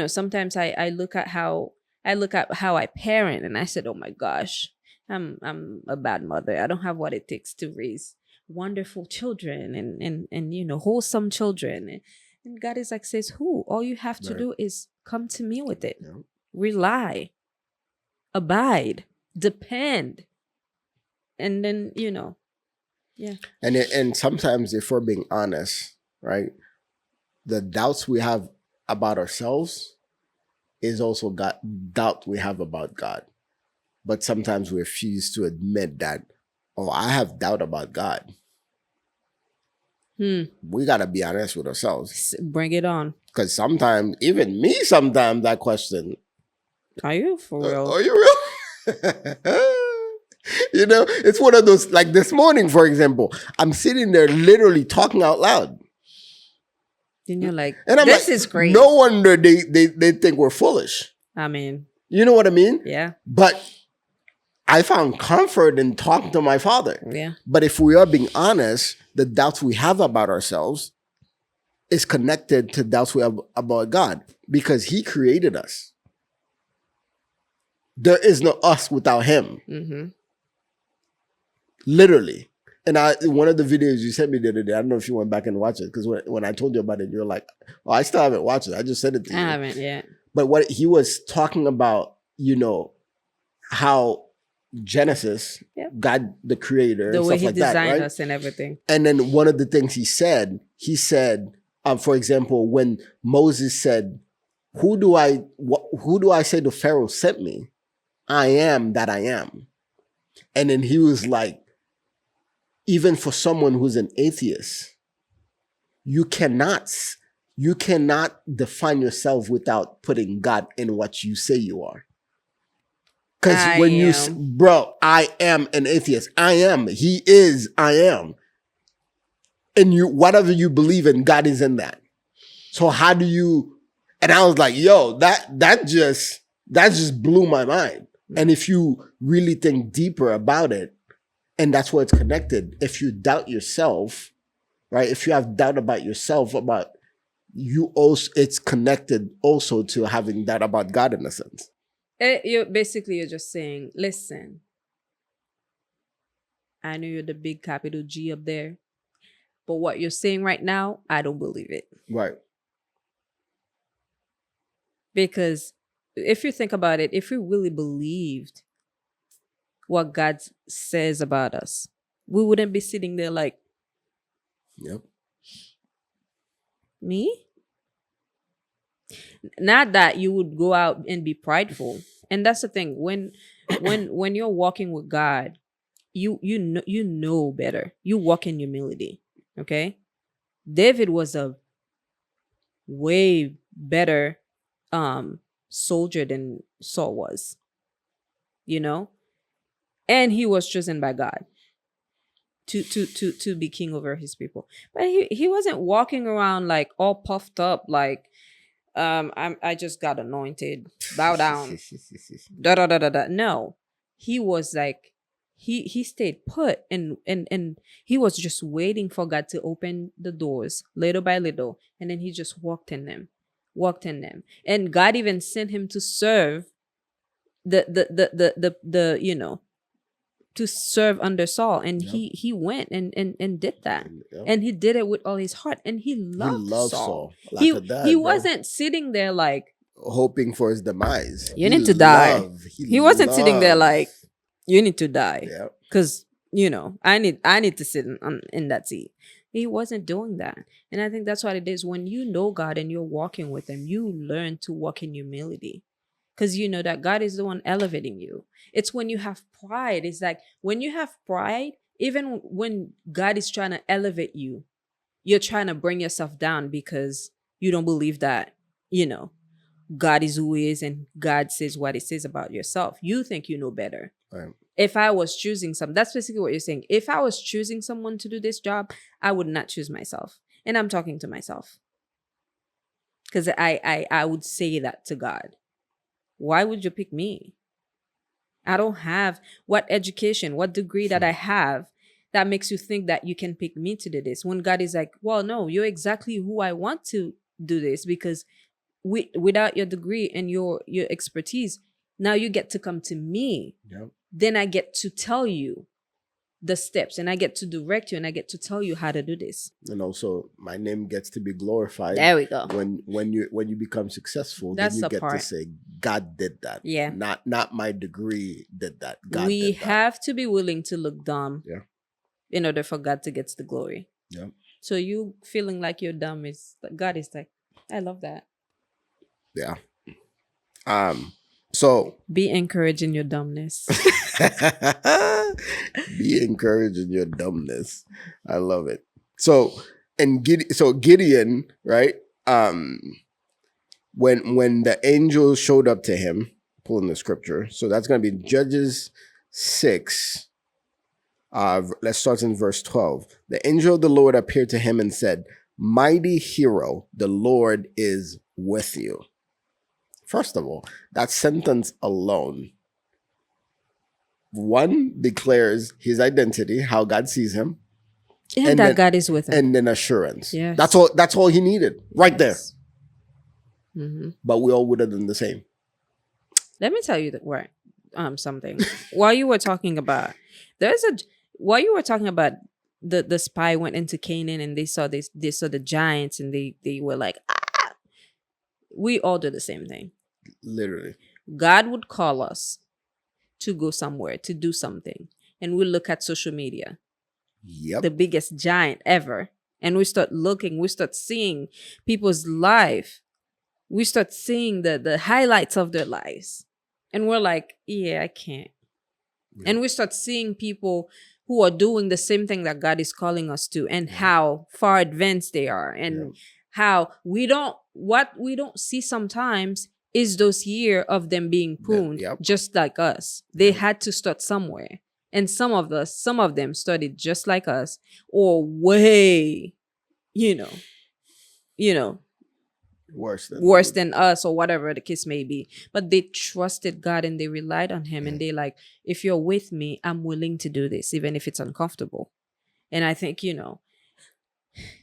Sometimes I look at how I parent, and I said, oh my gosh, I'm a bad mother. I don't have what it takes to raise wonderful children and wholesome children. And God is like, says, who? All you have to do is come to me with it. Yeah. Rely, abide, depend. And then, yeah. And sometimes, if we're being honest, right, the doubts we have about ourselves is also doubt we have about God. But sometimes we refuse to admit that, oh, I have doubt about God. We got to be honest with ourselves. Bring it on. Because sometimes, even me, sometimes I question, are you for real? Are you real? It's one of those, like this morning, for example, I'm sitting there literally talking out loud. And you're like, and I'm this like, is great. No wonder they think we're foolish. I mean, you know what I mean? Yeah. But I found comfort in talking to my Father. Yeah. But if we are being honest, the doubts we have about ourselves is connected to doubts we have about God, because He created us. There is no us without Him. Mm-hmm. Literally. And one of the videos you sent me the other day, I don't know if you went back and watched it, because when I told you about it, you're like, oh, I still haven't watched it. I just sent it to you. I haven't yet. But what he was talking about, how Genesis, God the creator, the way stuff He like that, designed right? us and everything. And then one of the things he said, for example, when Moses said, who do I say the Pharaoh sent me? I am that I am. And then he was like, even for someone who's an atheist, you cannot define yourself without putting God in what you say you are. Because when bro, I am an atheist. I am. He is. I am. And whatever you believe in, God is in that. So how do you? And I was like, yo, that just blew my mind. And if you really think deeper about it, and that's where it's connected. If you doubt yourself, right? If you have doubt about yourself, about you also, it's connected also to having doubt about God in a sense. You're just saying, listen, I know you're the big capital G up there, but what you're saying right now, I don't believe it. Right. Because if you think about it, if we really believed what God says about us, we wouldn't be sitting there like, yep. Me? Not that you would go out and be prideful. And that's the thing. When you're walking with God, you know better. You walk in humility. Okay? David was a way better soldier than Saul was, you know? And he was chosen by God to be king over his people. But he wasn't walking around like all puffed up like I just got anointed. Bow down. Da da da da da. No. He was like he stayed put and he was just waiting for God to open the doors little by little, and then he just walked in them. Walked in them. And God even sent him to serve the you know, to serve under Saul, and Yep. he went and did that. Yep. And he did it with all his heart, and he He loved loves Saul. Saul like he a dad, he bro. wasn't sitting there like, Hoping for his demise. you need to die. He wasn't sitting there loved- like, you need to die Yeah. because you know I need to sit in that seat. He wasn't doing that. And I think that's what it is. When you know God and you're walking with him, you learn to walk in humility, because you know that God is the one elevating you. It's when you have pride. It's like when you have pride, even when God is trying to elevate you, you're trying to bring yourself down because you don't believe that, you know, God is who he is and God says what he says about yourself. You think you know better. Right. If I was choosing that's basically what you're saying. If I was choosing someone to do this job, I would not choose myself. And I'm talking to myself. Because I would say that to God. Why would you pick me? I don't have what education, what degree that I have that makes you think that you can pick me to do this. When God is like, well, no, you're exactly who I want to do this, because without your degree and your expertise, now you get to come to me. Yep. Then I get to tell you the steps, and I get to direct you, and I get to tell you how to do this. And also my name gets to be glorified. There we go. When you become successful, That's then you the get to part. say God did that. Yeah. Not my degree did that. God We did that. have to be willing to look dumb. Yeah. In order for God to get the glory. Yep. So you feeling like you're dumb is God is like, I love that. Yeah. So Be encouraged in your dumbness. be encouraged in your dumbness. I love it. So Gideon, right? When the angel showed up to him, pulling the scripture. So that's going to be Judges 6. Let's start in verse 12. The angel of the Lord appeared to him and said, "Mighty hero, the Lord is with you." First of all, that sentence alone, one, declares his identity, how God sees him, And that God is with him. and then assurance. Yes. That's all he needed right Yes. Mm-hmm. But we all would have done the same. Let me tell you something. While you were talking about while you were talking about the spy went into Canaan and they saw the giants and they were like, ah, we all do the same thing. Literally. God would call us to go somewhere, to do something. And we look at social media, Yep. the biggest giant ever. And we start looking, we start seeing people's life. We start seeing the highlights of their lives. And we're like, yeah, I can't. Yeah. And we start seeing people who are doing the same thing that God is calling us to, and how far advanced they are, and how what we don't see sometimes is those years of them being pruned, just like us. They had to start somewhere. And some of them started just like us, or way, you know, worse than us, or whatever the case may be. But they trusted God and they relied on him. And they like, if you're with me, I'm willing to do this, even if it's uncomfortable. And I think,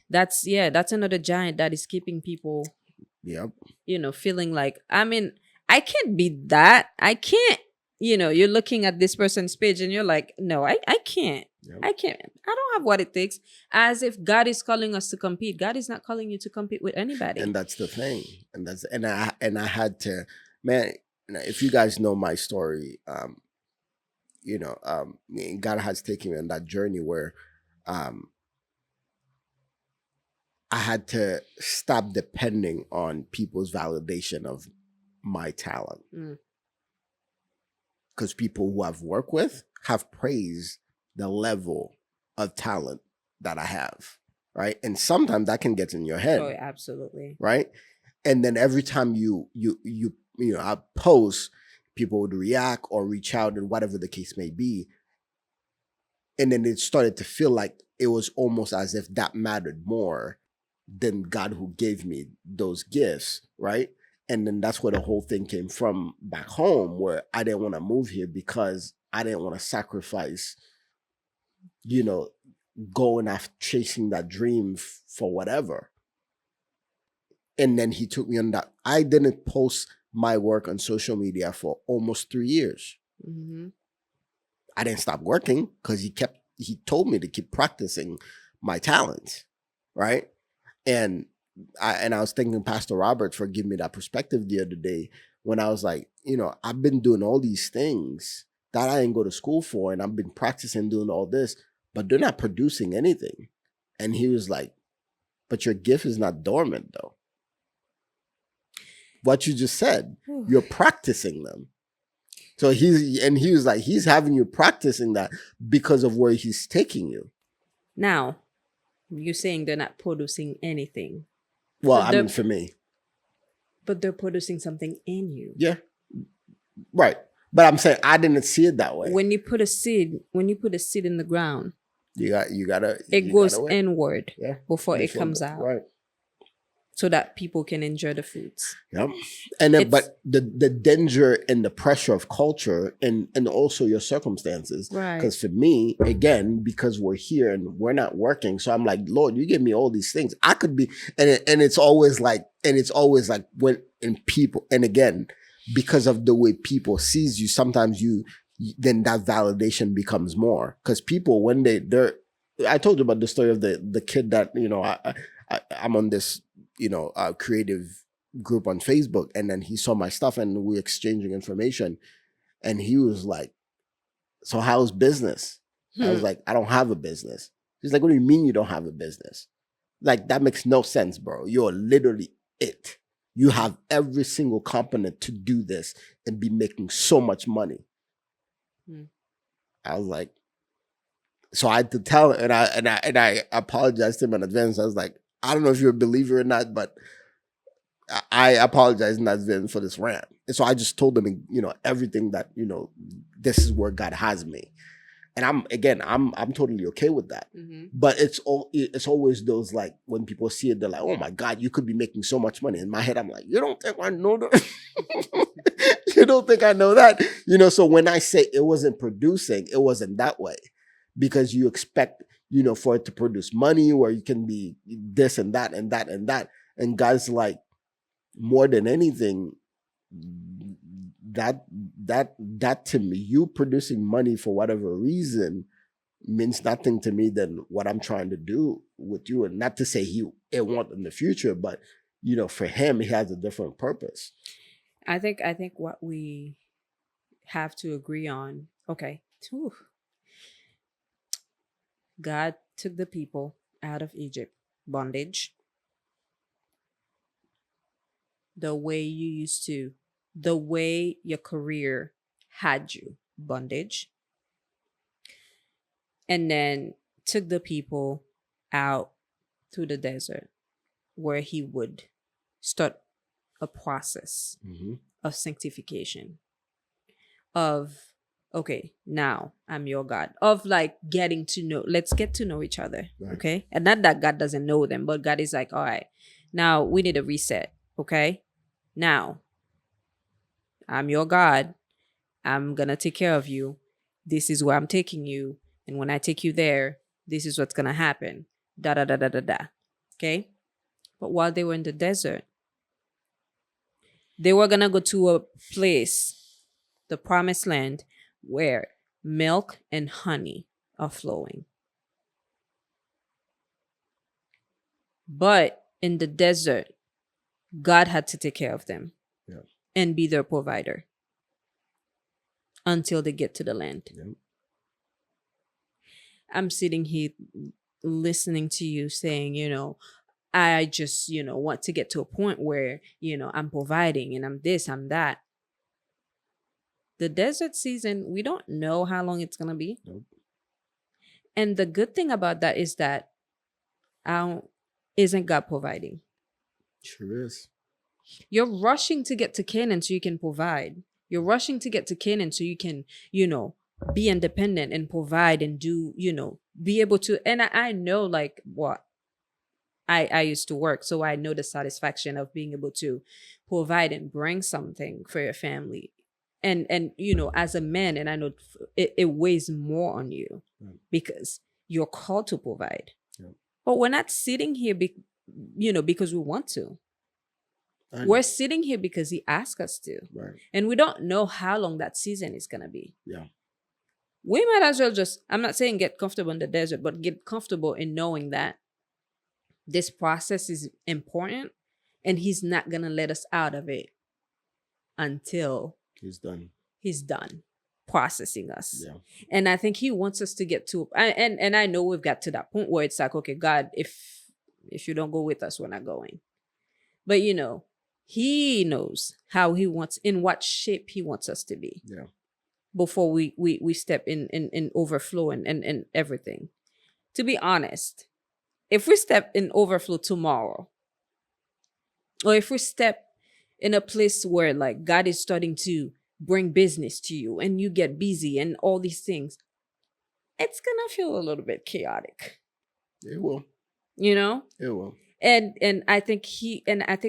that's another giant that is keeping people, feeling like, I mean, I can't be that. I can't, you're looking at this person's page and you're like, no, I can't. I can't. I don't have what it takes. As if God is calling us to compete. God is not calling you to compete with anybody. And that's the thing. And I had to, man, if you guys know my story, God has taken me on that journey where I had to stop depending on people's validation of my talent. Because people who I've worked with have praised the level of talent that I have, right? And sometimes that can get in your head. Oh, absolutely. Right? And then every time I post, people would react or reach out and whatever the case may be. And then it started to feel like it was almost as if that mattered more than God who gave me those gifts, right? And then that's where the whole thing came from back home, where I didn't want to move here because I didn't want to sacrifice, going after chasing that dream for whatever. And then he took me on that. I didn't post my work on social media for almost 3 years. Mm-hmm. I didn't stop working because he told me to keep practicing my talents, right? And I was thanking Pastor Robert for giving me that perspective the other day when I was like, I've been doing all these things that I didn't go to school for, and I've been practicing doing all this, but they're not producing anything. And he was like, but your gift is not dormant though. What you just said, you're practicing them. So he was like, he's having you practicing that because of where he's taking you. Now, you're saying they're not producing anything. Well, I mean, for me. But they're producing something in you. Yeah. Right. But I'm saying I didn't see it that way. When you put a seed in the ground, it goes inward before it comes out. Right. So that people can enjoy the fruits. Yep. And then, but the danger and the pressure of culture and also your circumstances. Right. Because for me, again, because we're here and we're not working, so I'm like, Lord, you give me all these things. I could be, and it's always like when in people, and again, because of the way people sees you, sometimes then that validation becomes more. Because people, when I told you about the story of the kid that, I'm on this, creative group on Facebook, and then he saw my stuff and we're exchanging information, and he was like, so how's business? I was like, I don't have a business. He's like, what do you mean you don't have a business? Like, that makes no sense, bro. You're literally it. You have every single component to do this and be making so much money. I was like, so I had to tell him, and I apologized to him in advance. I was like, I don't know if you're a believer or not, but I apologize in advance for this rant. And so I just told him, everything that, this is where God has me. And I'm totally okay with that. Mm-hmm. But it's always those, like, when people see it, they're like, oh my God, you could be making so much money. In my head, I'm like, you don't think I know that? You don't think I know that? So when I say it wasn't producing, it wasn't that way. Because you expect, for it to produce money, where you can be this and that and that and that. And God's like, more than anything, that to me, you producing money for whatever reason means nothing to me than what I'm trying to do with you. And not to say it won't in the future, but for him, he has a different purpose. I think what we have to agree on, okay. Whew. God took the people out of Egypt, bondage, the way you used to, the way your career had you, bondage, and then took the people out to the desert where he would start a process of sanctification, of, okay, now I'm your God, of like getting to know, let's get to know each other. Right. Okay. And not that God doesn't know them, but God is like, all right, now we need a reset. Okay. Now I'm your God. I'm going to take care of you. This is where I'm taking you. And when I take you there, this is what's going to happen. Da, da, da, da, da, da. Okay. But while they were in the desert, they were going to go to a place, the promised land, where milk and honey are flowing. But in the desert, God had to take care of them and be their provider until they get to the land. Yeah. I'm sitting here listening to you saying, I just, want to get to a point where, I'm providing and I'm this, I'm that. The desert season, we don't know how long it's going to be. Nope. And the good thing about that is that isn't God providing? Sure is. You're rushing to get to Canaan so you can provide. You're rushing to get to Canaan so you can, be independent and provide and do, be able to. And I know like what I used to work, so I know the satisfaction of being able to provide and bring something for your family. And as a man, and I know it weighs more on you because you're called to provide. Yeah. But we're not sitting here because we want to. We're sitting here because he asked us to. Right. And we don't know how long that season is going to be. Yeah. We might as well just, I'm not saying get comfortable in the desert, but get comfortable in knowing that this process is important and he's not going to let us out of it until he's done processing us. Yeah. And I think he wants us to get to, and I know we've got to that point where it's like, okay, God, if you don't go with us, we're not going. But he knows how he wants, in what shape he wants us to be. Yeah. Before we step in overflow and everything. To be honest, if we step in overflow tomorrow, or if we step in a place where like God is starting to bring business to you and you get busy and all these things, it's gonna feel a little bit chaotic. It will. It will. And I think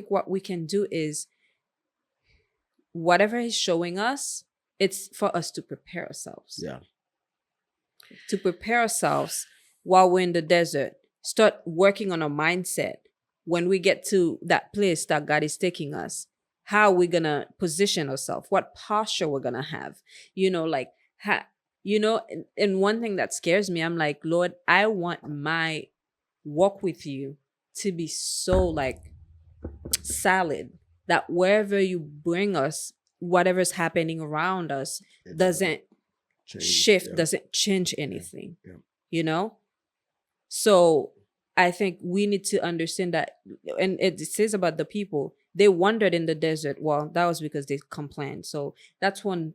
what we can do is whatever he's showing us, it's for us to prepare ourselves. Yeah. To prepare ourselves while we're in the desert. Start working on our mindset. When we get to that place that God is taking us, how we're going to position ourselves, what posture we're going to have. And one thing that scares me, I'm like, Lord, I want my walk with you to be so like solid that wherever you bring us, whatever's happening around us doesn't shift, doesn't change anything. Yeah. So I think we need to understand that, and it says about the people, they wandered in the desert. Well, that was because they complained. So that's one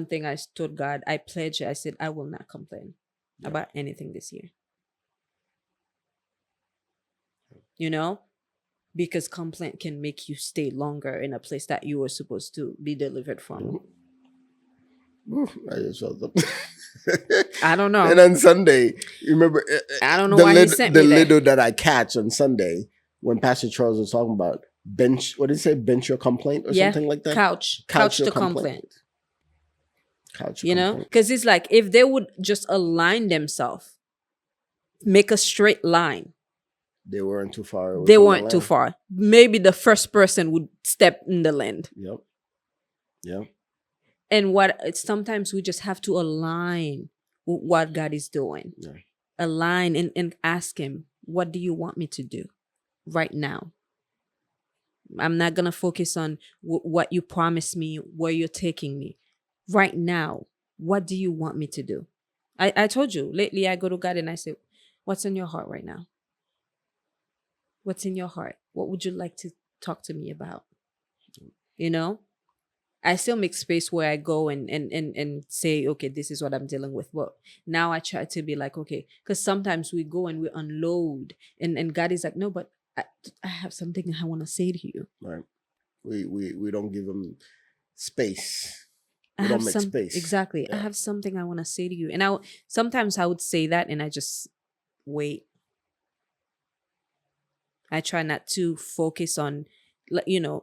thing I told God. I pledged, I said, I will not complain about anything this year. Because complaint can make you stay longer in a place that you were supposed to be delivered from. I just felt them. I don't know. And on Sunday, you remember? I don't know why he sent me the there. little that I catch on Sunday when Pastor Charles was talking about bench. What did he say? Bench your complaint or something like that. Couch the complaint. Couch. Complaint. Because it's like if they would just align themselves, make a straight line. They weren't too far. They weren't too far. Maybe the first person would step in the land. Yep. And sometimes we just have to align with what God is doing. Yeah. Align and ask him, what do you want me to do right now? I'm not going to focus on what you promised me, where you're taking me. Right now, what do you want me to do? I told you, lately I go to God and I say, what's in your heart right now? What's in your heart? What would you like to talk to me about? I still make space where I go and say, okay, this is what I'm dealing with. But now I try to be like, okay, because sometimes we go and we unload and God is like, no, but I have something I want to say to you. Right. We don't give them space. We don't make space. Exactly. Yeah. I have something I want to say to you. And sometimes I would say that and I just wait. I try not to focus on,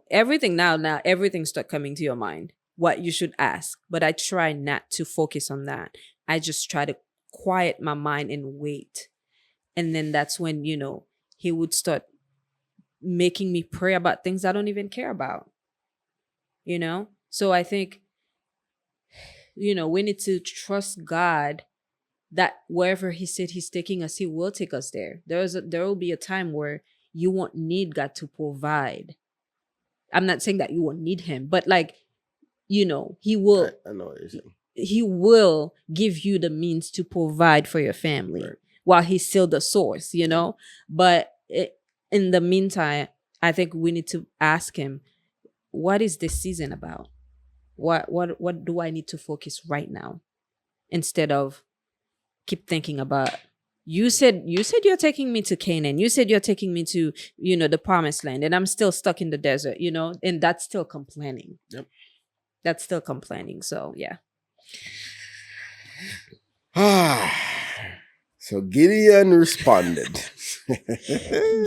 everything now everything start coming to your mind, what you should ask. But I try not to focus on that. I just try to quiet my mind and wait. And then that's when, he would start making me pray about things I don't even care about. So I think, we need to trust God that wherever he said he's taking us, he will take us there. There will be a time where you won't need God to provide. I'm not saying that you won't need him, but he will. I know what you're saying. He will give you the means to provide for your family while he's still the source, But In the meantime, I think we need to ask him, what is this season about? What do I need to focus right now, instead of keep thinking about, you said you're taking me to Canaan. You said you're taking me to, the promised land, and I'm still stuck in the desert, and that's still complaining. Yep. That's still complaining. So yeah. So Gideon responded.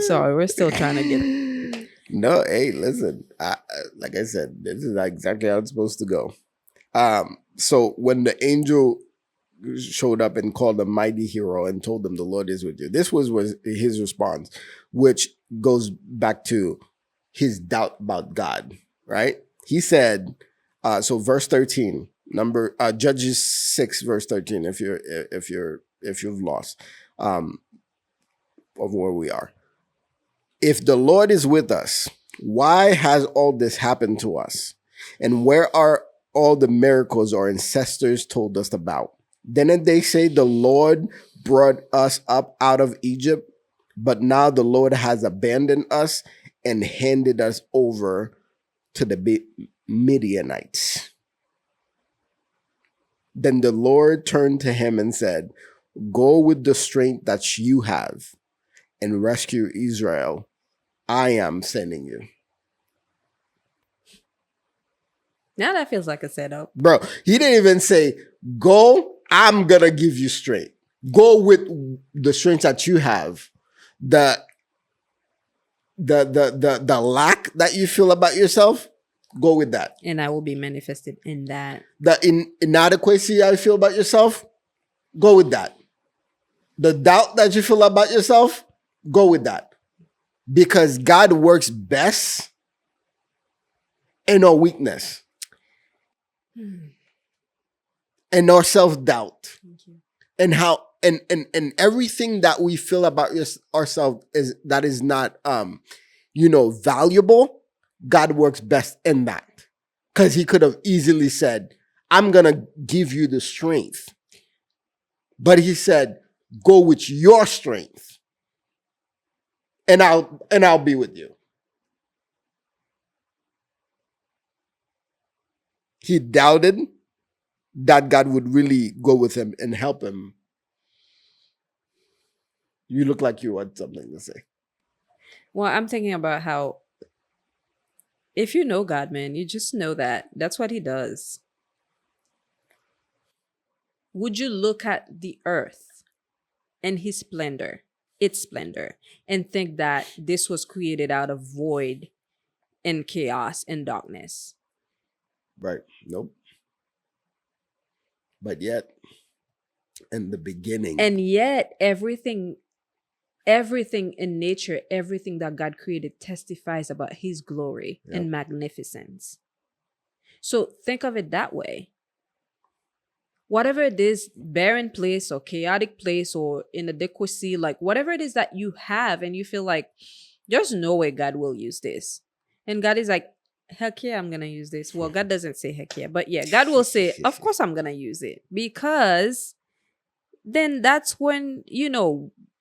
Sorry, we're still trying to get. No, hey, listen. Like I said, this is exactly how it's supposed to go. So when the angel showed up and called a mighty hero and told them the Lord is with you, this was his response, which goes back to his doubt about God, right? He said, so verse 13, Judges 6, verse 13, if you've lost of where we are. If the Lord is with us, why has all this happened to us? And where are all the miracles our ancestors told us about? Didn't they say the Lord brought us up out of Egypt? But now the Lord has abandoned us and handed us over to the Midianites. Then the Lord turned to him and said, go with the strength that you have and rescue Israel. I am sending you. Now that feels like a setup. Bro, he didn't even say, go, I'm going to give you strength. Go with the strength that you have. The lack that you feel about yourself, go with that. And I will be manifested in that. The inadequacy that you feel about yourself, go with that. The doubt that you feel about yourself, go with that. Because God works best in our weakness. And our self-doubt. And how and everything that we feel about ourselves is not valuable. God works best in that. Because he could have easily said, I'm gonna give you the strength. But he said, go with your strength. And I'll be with you. He doubted that God would really go with him and help him. You look like you had something to say. Well, I'm thinking about how, if you know God, man, you just know that that's what he does. Would you look at the earth and his splendor, its splendor, and think that this was created out of void and chaos and darkness? Right. Nope. But yet, in the beginning. And yet, everything in nature, everything that God created testifies about his glory and magnificence. So think of it that way. Whatever it is, barren place or chaotic place or inadequacy, like whatever it is that you have and you feel like there's no way God will use this. And God is like, heck yeah, I'm going to use this. Well, God doesn't say heck yeah, but yeah, God will say, of course I'm going to use it. Because then that's when,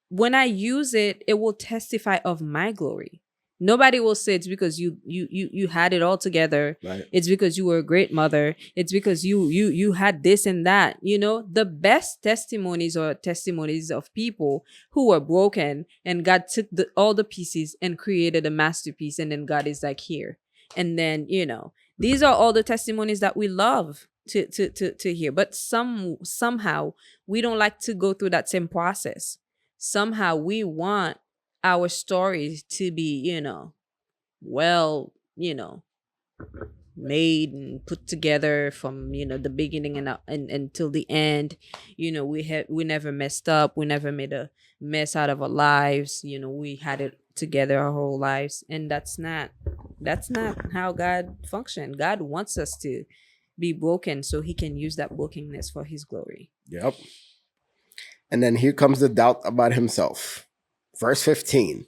when I use it, it will testify of my glory. Nobody will say it's because you had it all together. Right. It's because you were a great mother. It's because you had this and that. The best testimonies are testimonies of people who were broken, and God took all the pieces and created a masterpiece. And then God is like, here. And then, these are all the testimonies that we love to hear. But somehow we don't like to go through that same process. Somehow we want our stories to be, made and put together from, the beginning and until the end. We never messed up. We never made a mess out of our lives. We had it together our whole lives. And that's not how God functions. God wants us to be broken so he can use that brokenness for his glory. Yep. And then here comes the doubt about himself. Verse 15.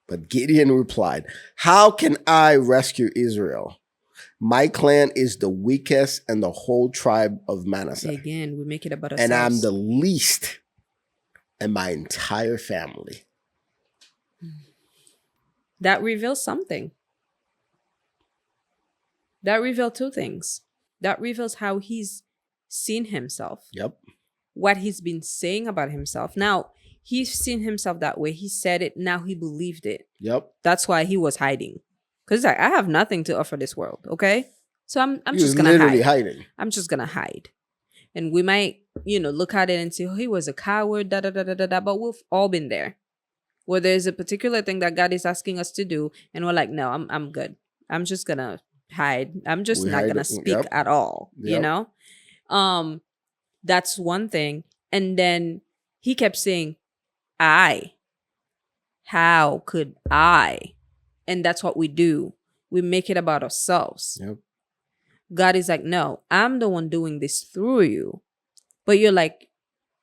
But Gideon replied, how can I rescue Israel? My clan is the weakest in the whole tribe of Manasseh. Again, we make it about ourselves. And I'm the least in my entire family. That reveals something. That reveals two things. That reveals how he's seen himself, Yep. what he's been saying about himself. Now, he's seen himself that way. He said it. Now he believed it. Yep. That's why he was hiding. Because like, I have nothing to offer this world. Okay. So I'm He was just gonna literally hide. hiding. I'm just gonna hide. And we might, look at it and say, oh, he was a coward, da da da da da da. But we've all been there. Where there's a particular thing that God is asking us to do, and we're like, no, I'm good. I'm just gonna hide. I'm just We not hide. gonna speak Yep. at all. Yep. That's one thing. And then he kept saying, I. How could I? And that's what we do. We make it about ourselves. Yep. God is like, no, I'm the one doing this through you. But you're like,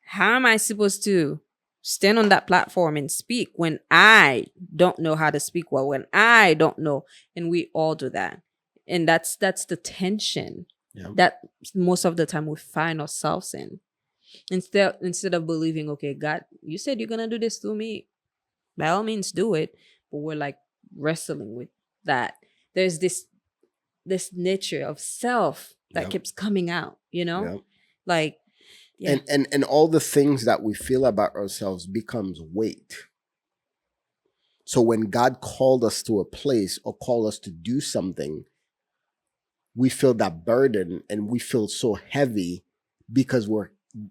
how am I supposed to stand on that platform and speak when I don't know how to speak well, when I don't know? And we all do that. And that's the tension that most of the time we find ourselves in. Instead of believing, okay, God, you said you're gonna do this through me. By all means do it. But we're like wrestling with that. There's this nature of self that keeps coming out, like, yeah. And all the things that we feel about ourselves becomes weight. So when God called us to a place or called us to do something, we feel that burden and we feel so heavy because we're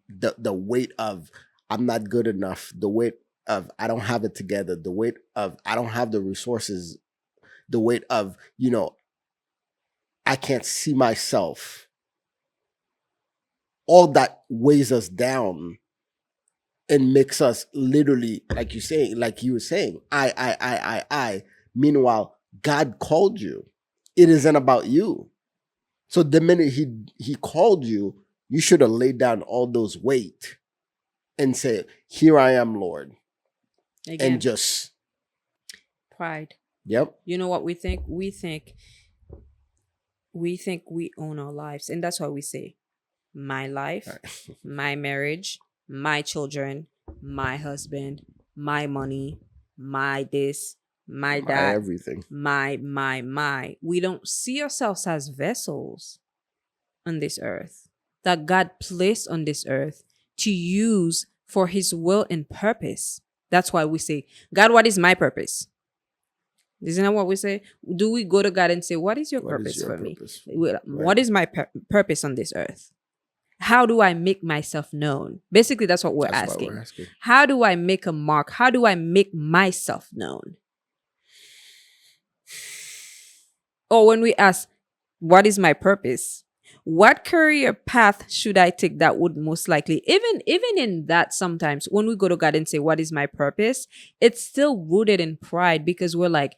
the weight of I'm not good enough, the weight of I don't have it together, the weight of I don't have the resources, the weight of, I can't see myself. All that weighs us down and makes us literally, like you were saying, I. Meanwhile, God called you. It isn't about you. So the minute he called you, you should have laid down all those weight and say, "Here I am, Lord," Again, and just pride. Yep. You know what we think? We think we own our lives, and that's why we say, "My life, my marriage, my children, my husband, my money, my this, my that, everything. my." We don't see ourselves as vessels on this earth that God placed on this earth to use for his will and purpose. That's why we say, God, what is my purpose? Isn't that what we say? Do we go to God and say, what is your purpose for me? What is my purpose on this earth? How do I make myself known? Basically, that's what we're asking. How do I make a mark? How do I make myself known? Or when we ask, what is my purpose? What career path should I take that would most likely, even in that, sometimes when we go to God and say, what is my purpose? It's still rooted in pride, because we're like,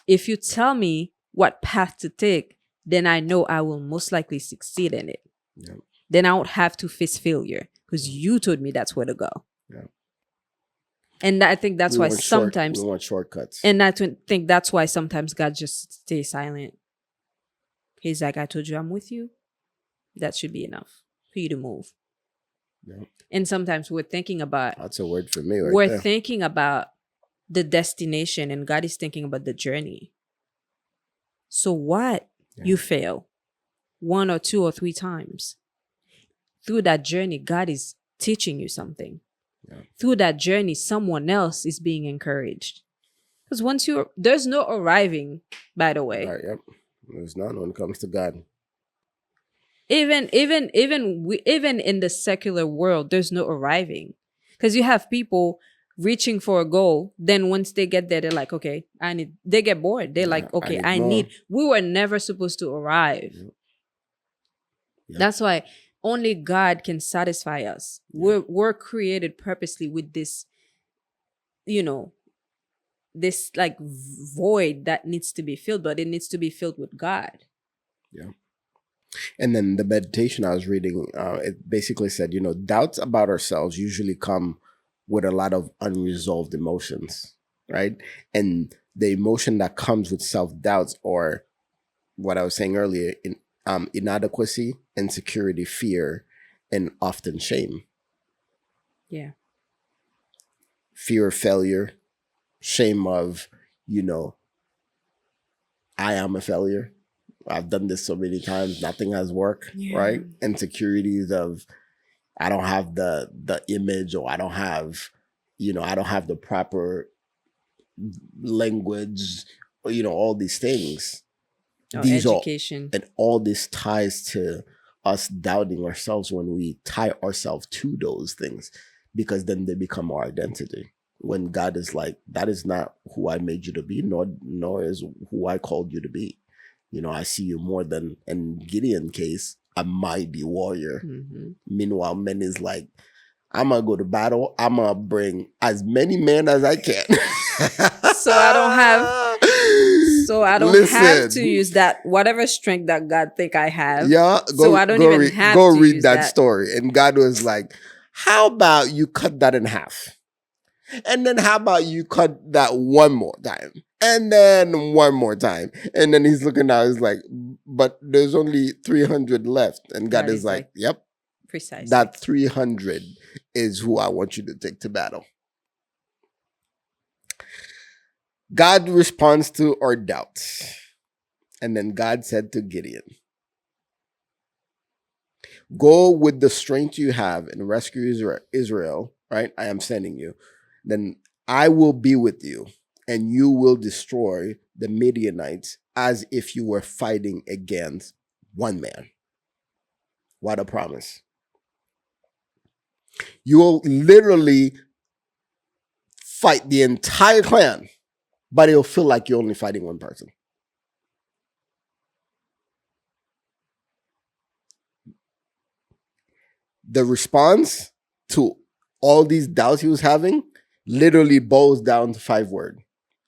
if you tell me what path to take, then I know I will most likely succeed in it. Yep. Then I won't have to face failure because you told me that's where to go. Yep. And I think that's why sometimes we want shortcuts. And I think that's why sometimes God just stays silent. He's like, I told you I'm with you. That should be enough for you to move. Yep. And sometimes we're thinking about... That's a word for me right We're there. thinking about the destination, and God is thinking about the journey. So what? Yeah. You fail 1 or 2 or 3 times. Through that journey, God is teaching you something. Yeah. Through that journey, someone else is being encouraged. Because there's no arriving, by the way. Right, yep. There's none when it comes to God. Even in the secular world, there's no arriving. Because you have people reaching for a goal. Then once they get there, they're like, okay, they get bored. They're like, okay, I need. We were never supposed to arrive. Yep. Yep. That's why only God can satisfy us. Yep. We're created purposely with this, this like void that needs to be filled, but it needs to be filled with God. Yeah. And then the meditation I was reading, it basically said, doubts about ourselves usually come with a lot of unresolved emotions, right? And the emotion that comes with self-doubts, or what I was saying earlier, inadequacy, insecurity, fear, and often shame. Yeah. Fear of failure, shame of, I am a failure. I've done this so many times, nothing has worked, Yeah. right? Insecurities of I don't have the image, or I don't have, I don't have the proper language, or all these things. Or These are, education. and all this ties to us doubting ourselves when we tie ourselves to those things, because then they become our identity. When God is like, that is not who I made you to be, nor is who I called you to be. I see you more than, in Gideon's case, a mighty warrior. Mm-hmm. Meanwhile, men is like, I'm gonna go to battle. I'm gonna bring as many men as I can. So I don't have to use that whatever strength that God think I have. Yeah, so I don't even have to read use that story. And God was like, how about you cut that in half? And then how about you cut that one more time? And then one more time. And then he's looking out, he's like, but there's only 300 left. And God is like, yep. Precisely. That 300 is who I want you to take to battle. God responds to our doubts. And then God said to Gideon, go with the strength you have and rescue Israel, right? I am sending you. Then I will be with you, and you will destroy the Midianites as if you were fighting against one man. What a promise. You will literally fight the entire clan, but it'll feel like you're only fighting one person. The response to all these doubts he was having literally boils down to 5 words.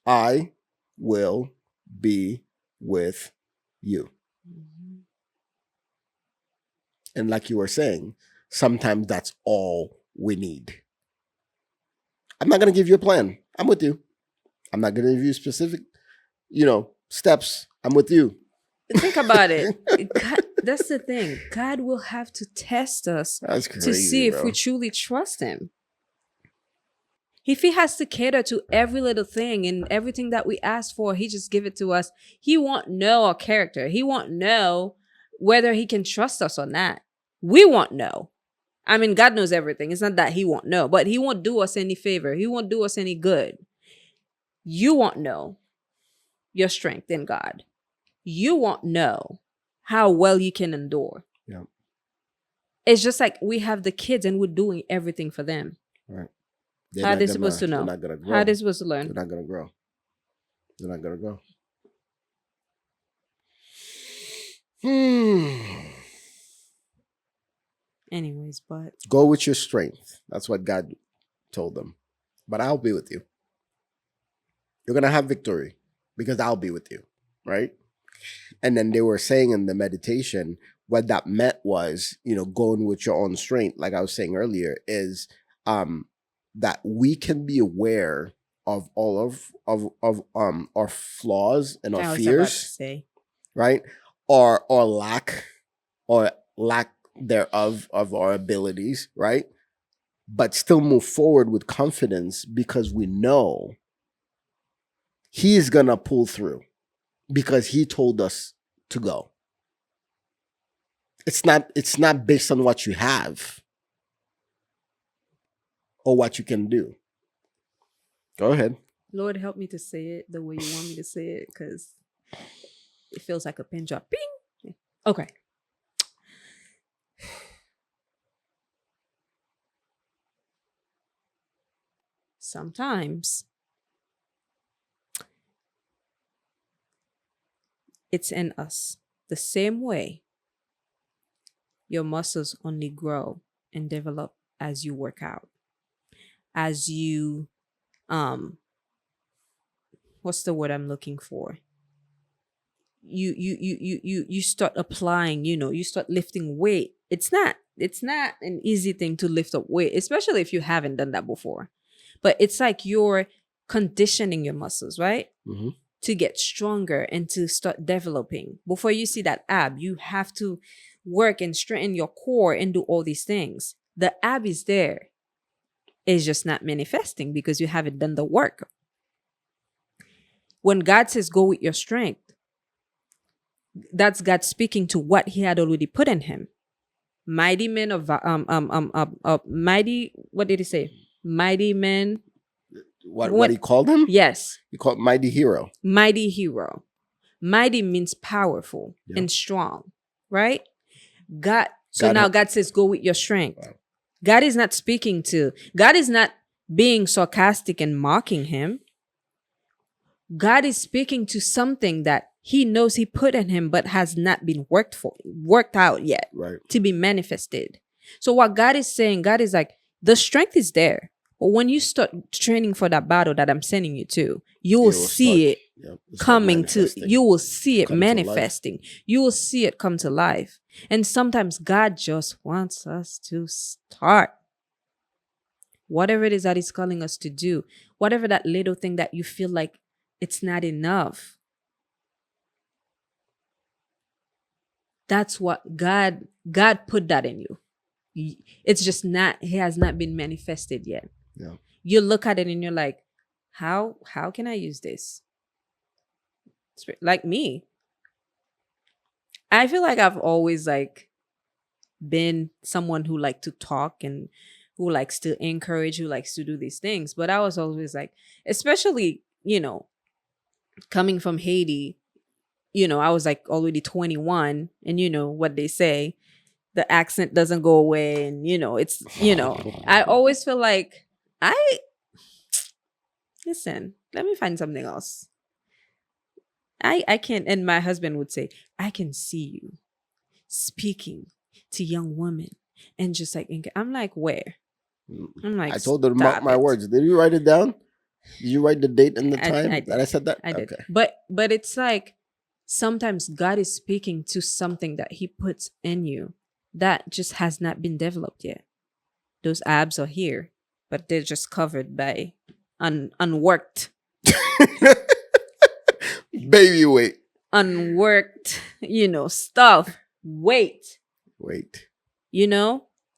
I will be with you. Mm-hmm. And like you were saying, sometimes that's all we need. I'm not going to give you a plan. I'm with you. I'm not going to give you specific, steps. I'm with you. Think about it. God, that's the thing. God will have to test us to see if we truly trust him. If he has to cater to every little thing and everything that we ask for, he just give it to us. He won't know our character. He won't know whether he can trust us or not. We won't know. I mean, God knows everything. It's not that he won't know, but he won't do us any favor. He won't do us any good. You won't know your strength in God. You won't know how well you can endure. Yeah. It's just like we have the kids and we're doing everything for them. Right. How are they supposed to know? They're not gonna grow. How are they supposed to learn? They're not gonna grow. They're not gonna grow. Anyways, but go with your strength. That's what God told them. But I'll be with you. You're gonna have victory because I'll be with you, right? And then they were saying in the meditation, what that meant was, going with your own strength, like I was saying earlier, is that we can be aware of all of our flaws and our fears, right? Or lack thereof of our abilities, right? But still move forward with confidence because we know he is gonna pull through because he told us to go. It's not based on what you have or what you can do. Go ahead. Lord, help me to say it the way you want me to say it, because it feels like a pin drop. Bing. Okay. Sometimes it's in us. The same way your muscles only grow and develop as you work out. As you what's the word I'm looking for? You start applying, you start lifting weight. It's not an easy thing to lift up weight, especially if you haven't done that before. But it's like you're conditioning your muscles, right? Mm-hmm. To get stronger and to start developing. Before you see that ab, you have to work and strengthen your core and do all these things. The ab is there. It's just not manifesting because you haven't done the work. When God says go with your strength, That's God speaking to what he had already put in him. Mighty men of mighty, what did he say? Mighty men. What he called him? Yes. He called mighty hero. Mighty hero. Mighty means powerful and strong, right? God. So now God says, go with your strength. Wow. God is not being sarcastic and mocking him. God is speaking to something that he knows he put in him, but has not been worked out yet, to be manifested. So what God is saying, God is like, the strength is there. But when you start training for that battle that I'm sending you to, you will see it coming to, you will see it manifesting. You will see it come to life. And sometimes God just wants us to start. Whatever it is that he's calling us to do, whatever that little thing that you feel like it's not enough. That's what God put that in you. It's just not, he has not been manifested yet. Yeah. You look at it and you're like, how can I use this? Like me. I feel like I've always like been someone who liked to talk and who likes to encourage, who likes to do these things. But I was always like, especially, coming from Haiti, I was like already 21, and you know what they say, the accent doesn't go away, and it's, I always feel like listen, let me find something else. I can't, and my husband would say, I can see you speaking to young women and just like, I'm like, where? I'm like, I told her to mark my words. Did you write it down? Did you write the date and the time that I said that? I did. But it's like, sometimes God is speaking to something that he puts in you that just has not been developed yet. Those abs are here, but they're just covered by unworked. Baby weight. Unworked, stuff. Wait.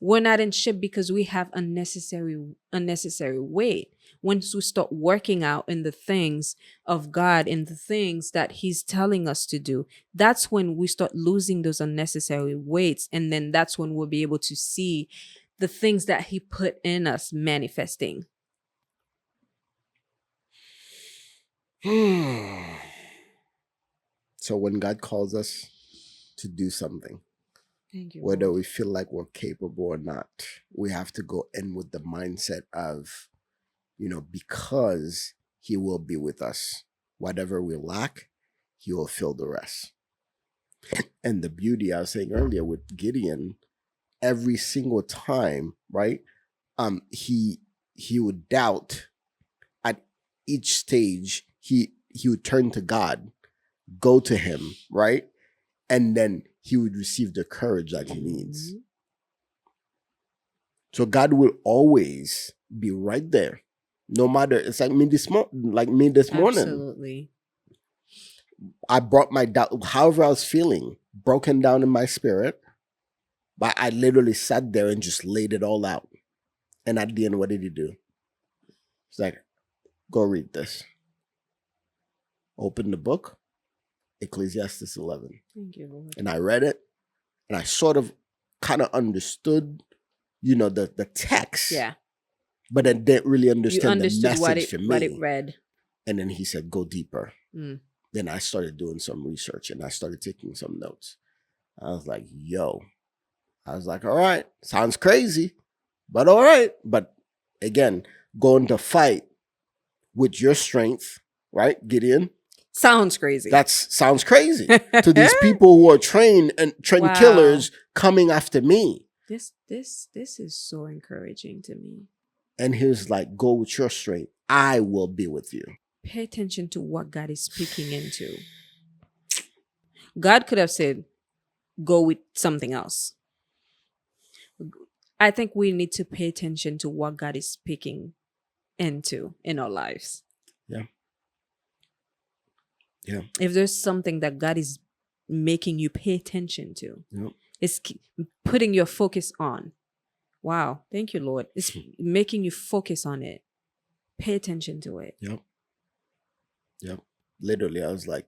We're not in shape because we have unnecessary weight. Once we start working out in the things of God, in the things that he's telling us to do, that's when we start losing those unnecessary weights. And then that's when we'll be able to see the things that he put in us manifesting. So when God calls us to do something, thank you, whether Lord, we feel like we're capable or not, we have to go in with the mindset of, because he will be with us. Whatever we lack, he will fill the rest. And the beauty I was saying earlier with Gideon, every single time, right? He would doubt at each stage. He would turn to God, go to him, right? And then he would receive the courage that he needs. So God will always be right there. No matter, it's like me this morning. Absolutely. I brought my doubt, however I was feeling, broken down in my spirit. But I literally sat there and just laid it all out. And at the end, what did he do? It's like, go read this. Open the book, Ecclesiastes 11. Thank you, Lord. And I read it, and I sort of kind of understood, the text. Yeah. But I didn't really understand the message for me. What it read. And then he said, go deeper. Then I started doing some research, and I started taking some notes. I was like, all right, sounds crazy, but all right. But again, going to fight with your strength, right, Gideon? Sounds crazy. Sounds crazy to these people who are trained killers coming after me. This is so encouraging to me. And he was like, go with your strength. I will be with you. Pay attention to what God is speaking into. God could have said, go with something else. I think we need to pay attention to what God is speaking into in our lives. Yeah. Yeah. If there's something that God is making you pay attention to, it's putting your focus on. Wow. Thank you, Lord. It's making you focus on it. Pay attention to it. Yep. Literally, I was like,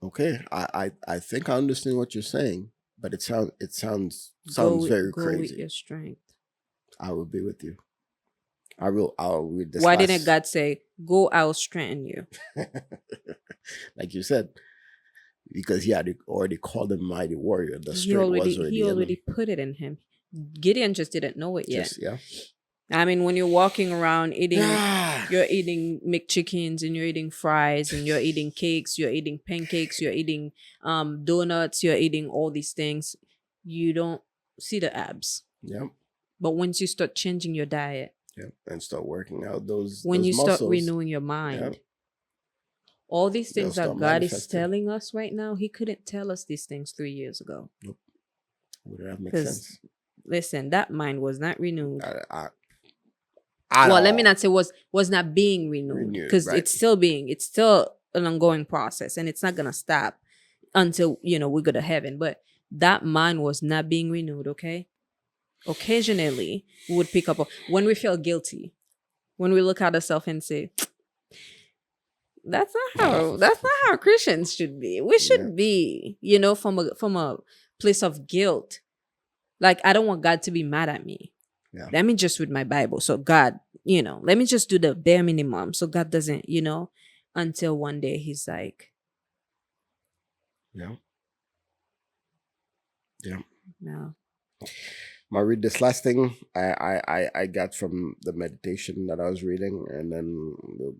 Okay, I think I understand what you're saying, but sounds very Go with crazy. your strength. I will be with you. I'll read this Why didn't last. God say, "Go, I'll strengthen you"? Like you said, because he had already called him mighty warrior. The strength was He already in him. already put it in him. Gideon just didn't know it yet. Just yeah. I mean, when you're walking around Ah, you're eating McChickens and you're eating fries and you're eating cakes, you're eating pancakes, you're eating donuts, you're eating all these things, you don't see the abs. yep, But once you start changing your diet, yep, and start working out those when you start muscles. renewing your mind, Yep, all these they'll things that start God is manifesting. telling us right now, He couldn't tell us these things 3 years ago. Nope. Would that make Because sense? listen, that mind was not renewed. At Let me all. not say was not being renewed, because Right. it's still an ongoing process, and it's not gonna stop until we go to heaven. But that mind was not being renewed. Okay, occasionally we would pick up when we feel guilty, when we look at ourselves and say, that's not how Christians should be. We should be from a place of guilt. Like, I don't want God to be mad at me. Yeah. Let me just read my Bible. So God, let me just do the bare minimum. So God doesn't, until one day He's like, Yeah. Yeah. no. I'm gonna read this last thing I got from the meditation that I was reading, and then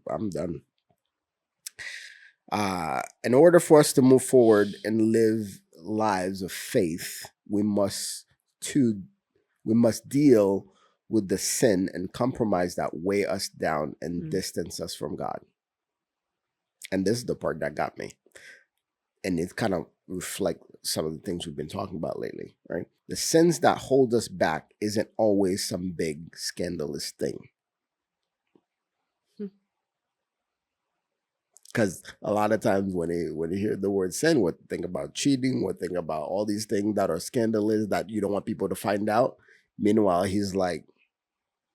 I'm done. In order for us to move forward and live lives of faith, we must deal with the sin and compromise that weigh us down and distance us from God. And this is the part that got me. And it kind of reflects some of the things we've been talking about lately, right? The sins that hold us back isn't always some big scandalous thing. Because a lot of times when you hear the word sin, we think about cheating, we think about all these things that are scandalous that you don't want people to find out. Meanwhile, he's like,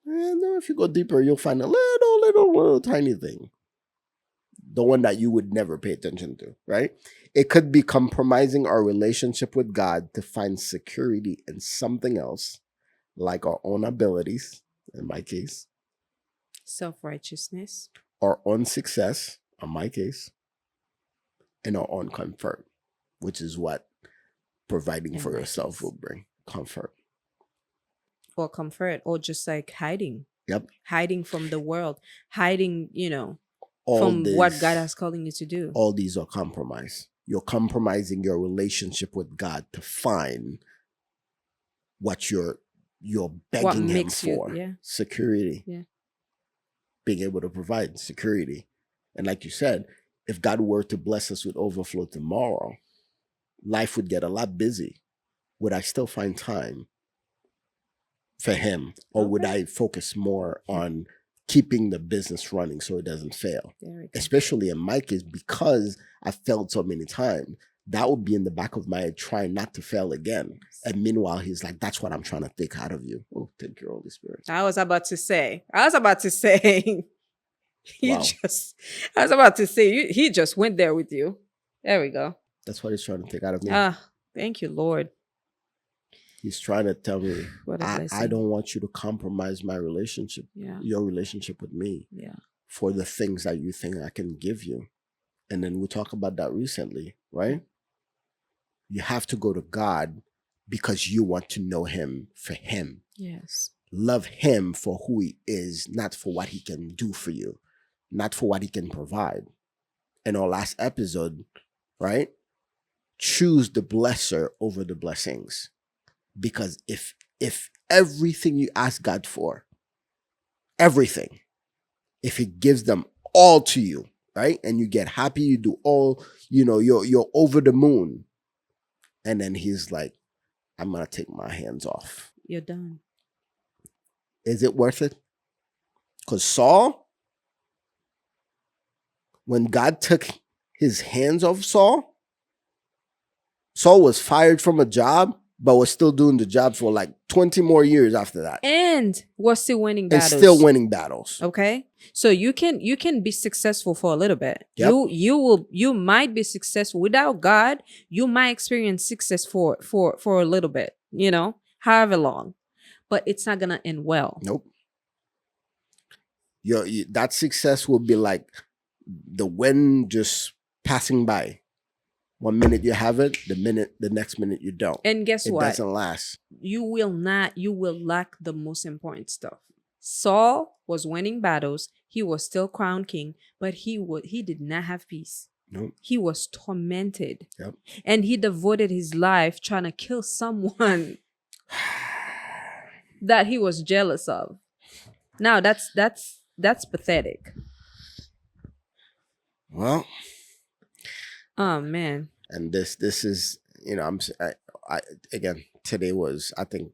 no, if you go deeper, you'll find a little tiny thing. The one that you would never pay attention to, right? It could be compromising our relationship with God to find security in something else, like our own abilities, in my case, Self-righteousness, our own success, in my case, and our own comfort, which is what providing for yourself will bring comfort. Or comfort, or just like hiding. Yep. Hiding from the world, hiding, All what God has calling you to do. All these are compromise. You're compromising your relationship with God to find what you're begging Him for. Security. Yeah. Being able to provide security. And like you said, if God were to bless us with overflow tomorrow, life would get a lot busy. Would I still find time for Him? Or would I focus more on keeping the business running so it doesn't fail? Especially in my case, because I failed so many times, that would be in the back of my head, trying not to fail again. And meanwhile, He's like, that's what I'm trying to take out of you. Oh, thank you, Holy Spirit. I was about to say, he just went there with you. There we go. That's what He's trying to take out of me. Thank you, Lord. He's trying to tell me, I don't want you to compromise my relationship, your relationship with me, for the things that you think I can give you. And then we talked about that recently, right? You have to go to God because you want to know Him for Him. Yes. Love Him for who He is, not for what He can do for you, not for what He can provide. In our last episode, right? Choose the blesser over the blessings. Because if everything you ask God for, everything, if He gives them all to you, right? And you get happy, you do all, you're over the moon. And then He's like, I'm going to take my hands off. You're done. Is it worth it? Because Saul, when God took His hands off Saul was fired from a job. but was still doing the job for like 20 more years after that. And was still winning And battles. still winning battles. Okay. So you can be successful for a little bit. Yep. You might be successful without God. You might experience success for a little bit, however long, but it's not gonna end well. Nope. That success will be like the wind just passing by. 1 minute you have it, the next minute you don't. And guess what? It doesn't last. You will lack the most important stuff. Saul was winning battles. He was still crowned king, but he did not have peace. Nope. He was tormented. Yep. And he devoted his life trying to kill someone that he was jealous of. Now that's pathetic. Well, oh man. And this is, I again, today was, I think,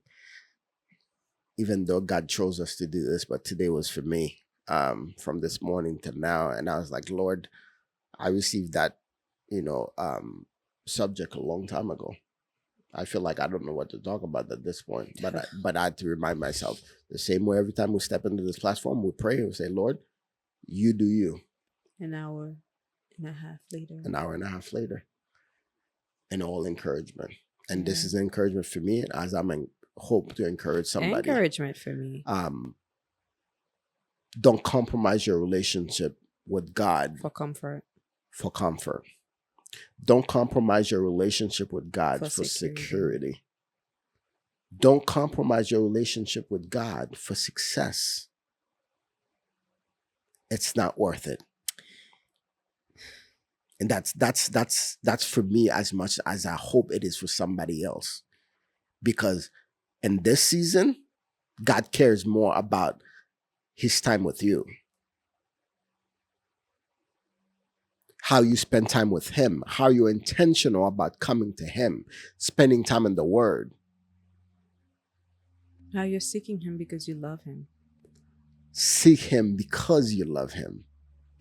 even though God chose us to do this, but today was for me, from this morning to now. And I was like, Lord, I received that, subject a long time ago. I feel like I don't know what to talk about at this point, but I had to remind myself the same way every time we step into this platform, we pray and we say, Lord, you do you. An hour and a half later. And all encouragement. And this is an encouragement for me, as I'm in hope to encourage somebody. Encouragement for me. Don't compromise your relationship with God for comfort. Don't compromise your relationship with God for security. Don't compromise your relationship with God for success. It's not worth it. And that's for me as much as I hope it is for somebody else. Because in this season, God cares more about his time with you. How you spend time with him. How you're intentional about coming to him. Spending time in the word. How you're seeking him because you love him. Seek him because you love him.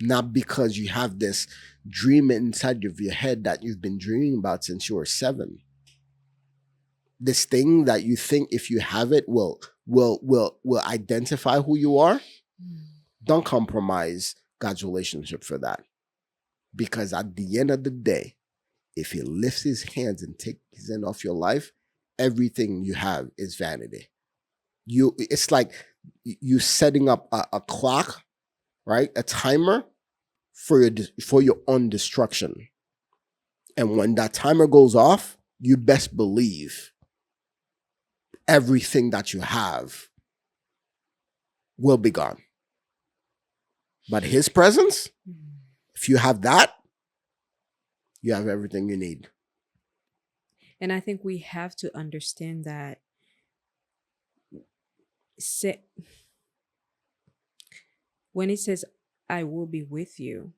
Not because you have this dream inside of your head that you've been dreaming about since you were 7. This thing that you think if you have it will identify who you are. Don't compromise God's relationship for that. Because at the end of the day, if he lifts his hands and takes his hand off your life, everything you have is vanity. It's like you setting up a clock, right? A timer for your own destruction. And when that timer goes off, you best believe everything that you have will be gone. But his presence, if you have that, you have everything you need. And I think we have to understand that when it says, I will be with you,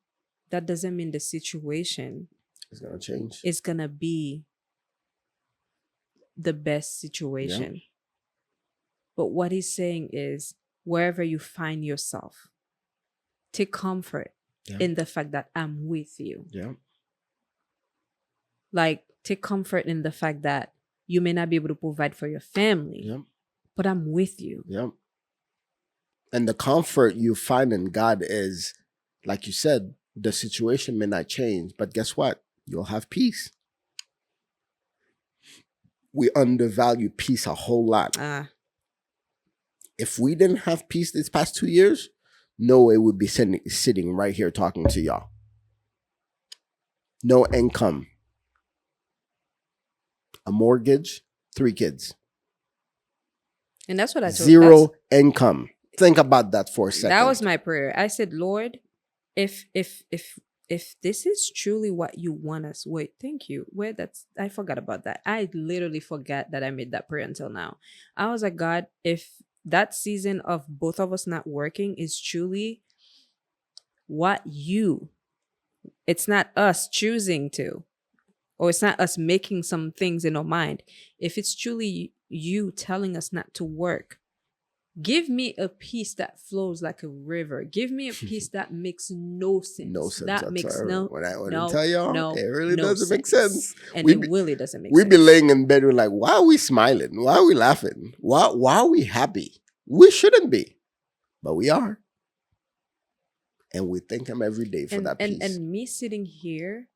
that doesn't mean the situation is going to change. It's going to be the best situation. Yeah. But what he's saying is, wherever you find yourself, take comfort in the fact that I'm with you. Yeah. Like, take comfort in the fact that you may not be able to provide for your family, but I'm with you. Yeah. And the comfort you find in God is, like you said, the situation may not change, but guess what? You'll have peace. We undervalue peace a whole lot. If we didn't have peace these past 2 years, no way we'd be sitting right here talking to y'all. No income. A mortgage, 3 kids. And that's what I told. Zero income. Think about that for a second. That was my prayer. I said, Lord, if this is truly what you want us, thank you. I forgot about that. I literally forgot that I made that prayer until now. I was like, God, if that season of both of us not working is truly it's not us choosing to, or it's not us making some things in our mind. If it's truly you telling us not to work, Give me a peace that flows like a river. Give me a peace that makes no sense. No sense That makes whatsoever. no When I no tell y'all, no it really no doesn't make sense. sense. And We it be, really doesn't make we sense. be laying in bed, we're like, why are we smiling? Why are we laughing? Why are we happy? We shouldn't be, but we are. And we thank him every day for that peace. And me sitting here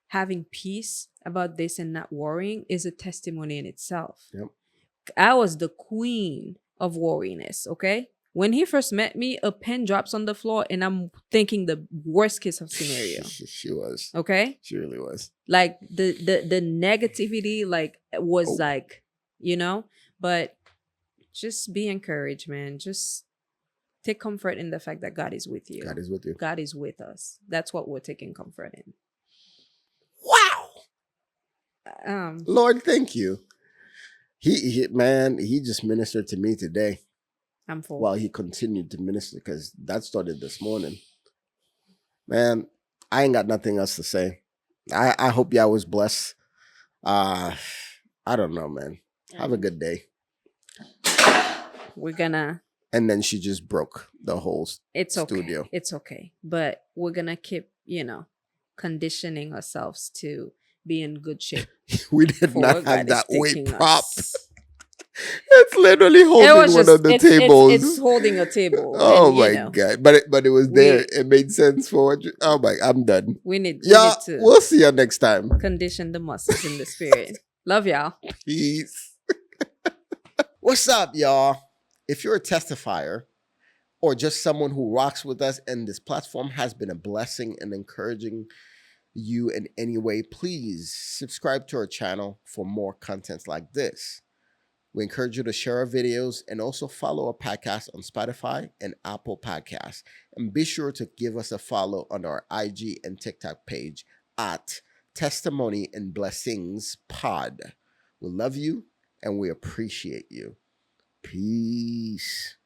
having peace about this and not worrying is a testimony in itself. Yep. I was the queen of worriness, okay? When he first met me, a pen drops on the floor and I'm thinking the worst case of scenario. She was. Okay? She really was. Like the negativity like was like, you know, but just be encouraged, man. Just take comfort in the fact that God is with you. God is with you. God is with us. That's what we're taking comfort in. Wow. Lord, thank you. He just ministered to me today. I'm full. While he continued to minister, because that started this morning. Man, I ain't got nothing else to say. I hope y'all was blessed. I don't know, man. Have a good day. We're gonna. And then she just broke the whole studio. Okay. It's okay. But we're gonna keep, conditioning ourselves to be in good shape. We did not have that weight prop. It's literally holding one of the tables. It's holding a table. Oh my God. But it was there. It made sense for what oh my, I'm done. We need to we'll see you next time. Condition the muscles in the spirit. Love y'all. Peace. What's up, y'all? If you're a testifier or just someone who rocks with us and this platform has been a blessing and encouraging you in any way, please subscribe to our channel for more contents like this. We encourage you to share our videos and also follow our podcast on Spotify and Apple Podcasts. And be sure to give us a follow on our IG and TikTok page at Testimony and Blessings Pod. We love you and we appreciate you. Peace.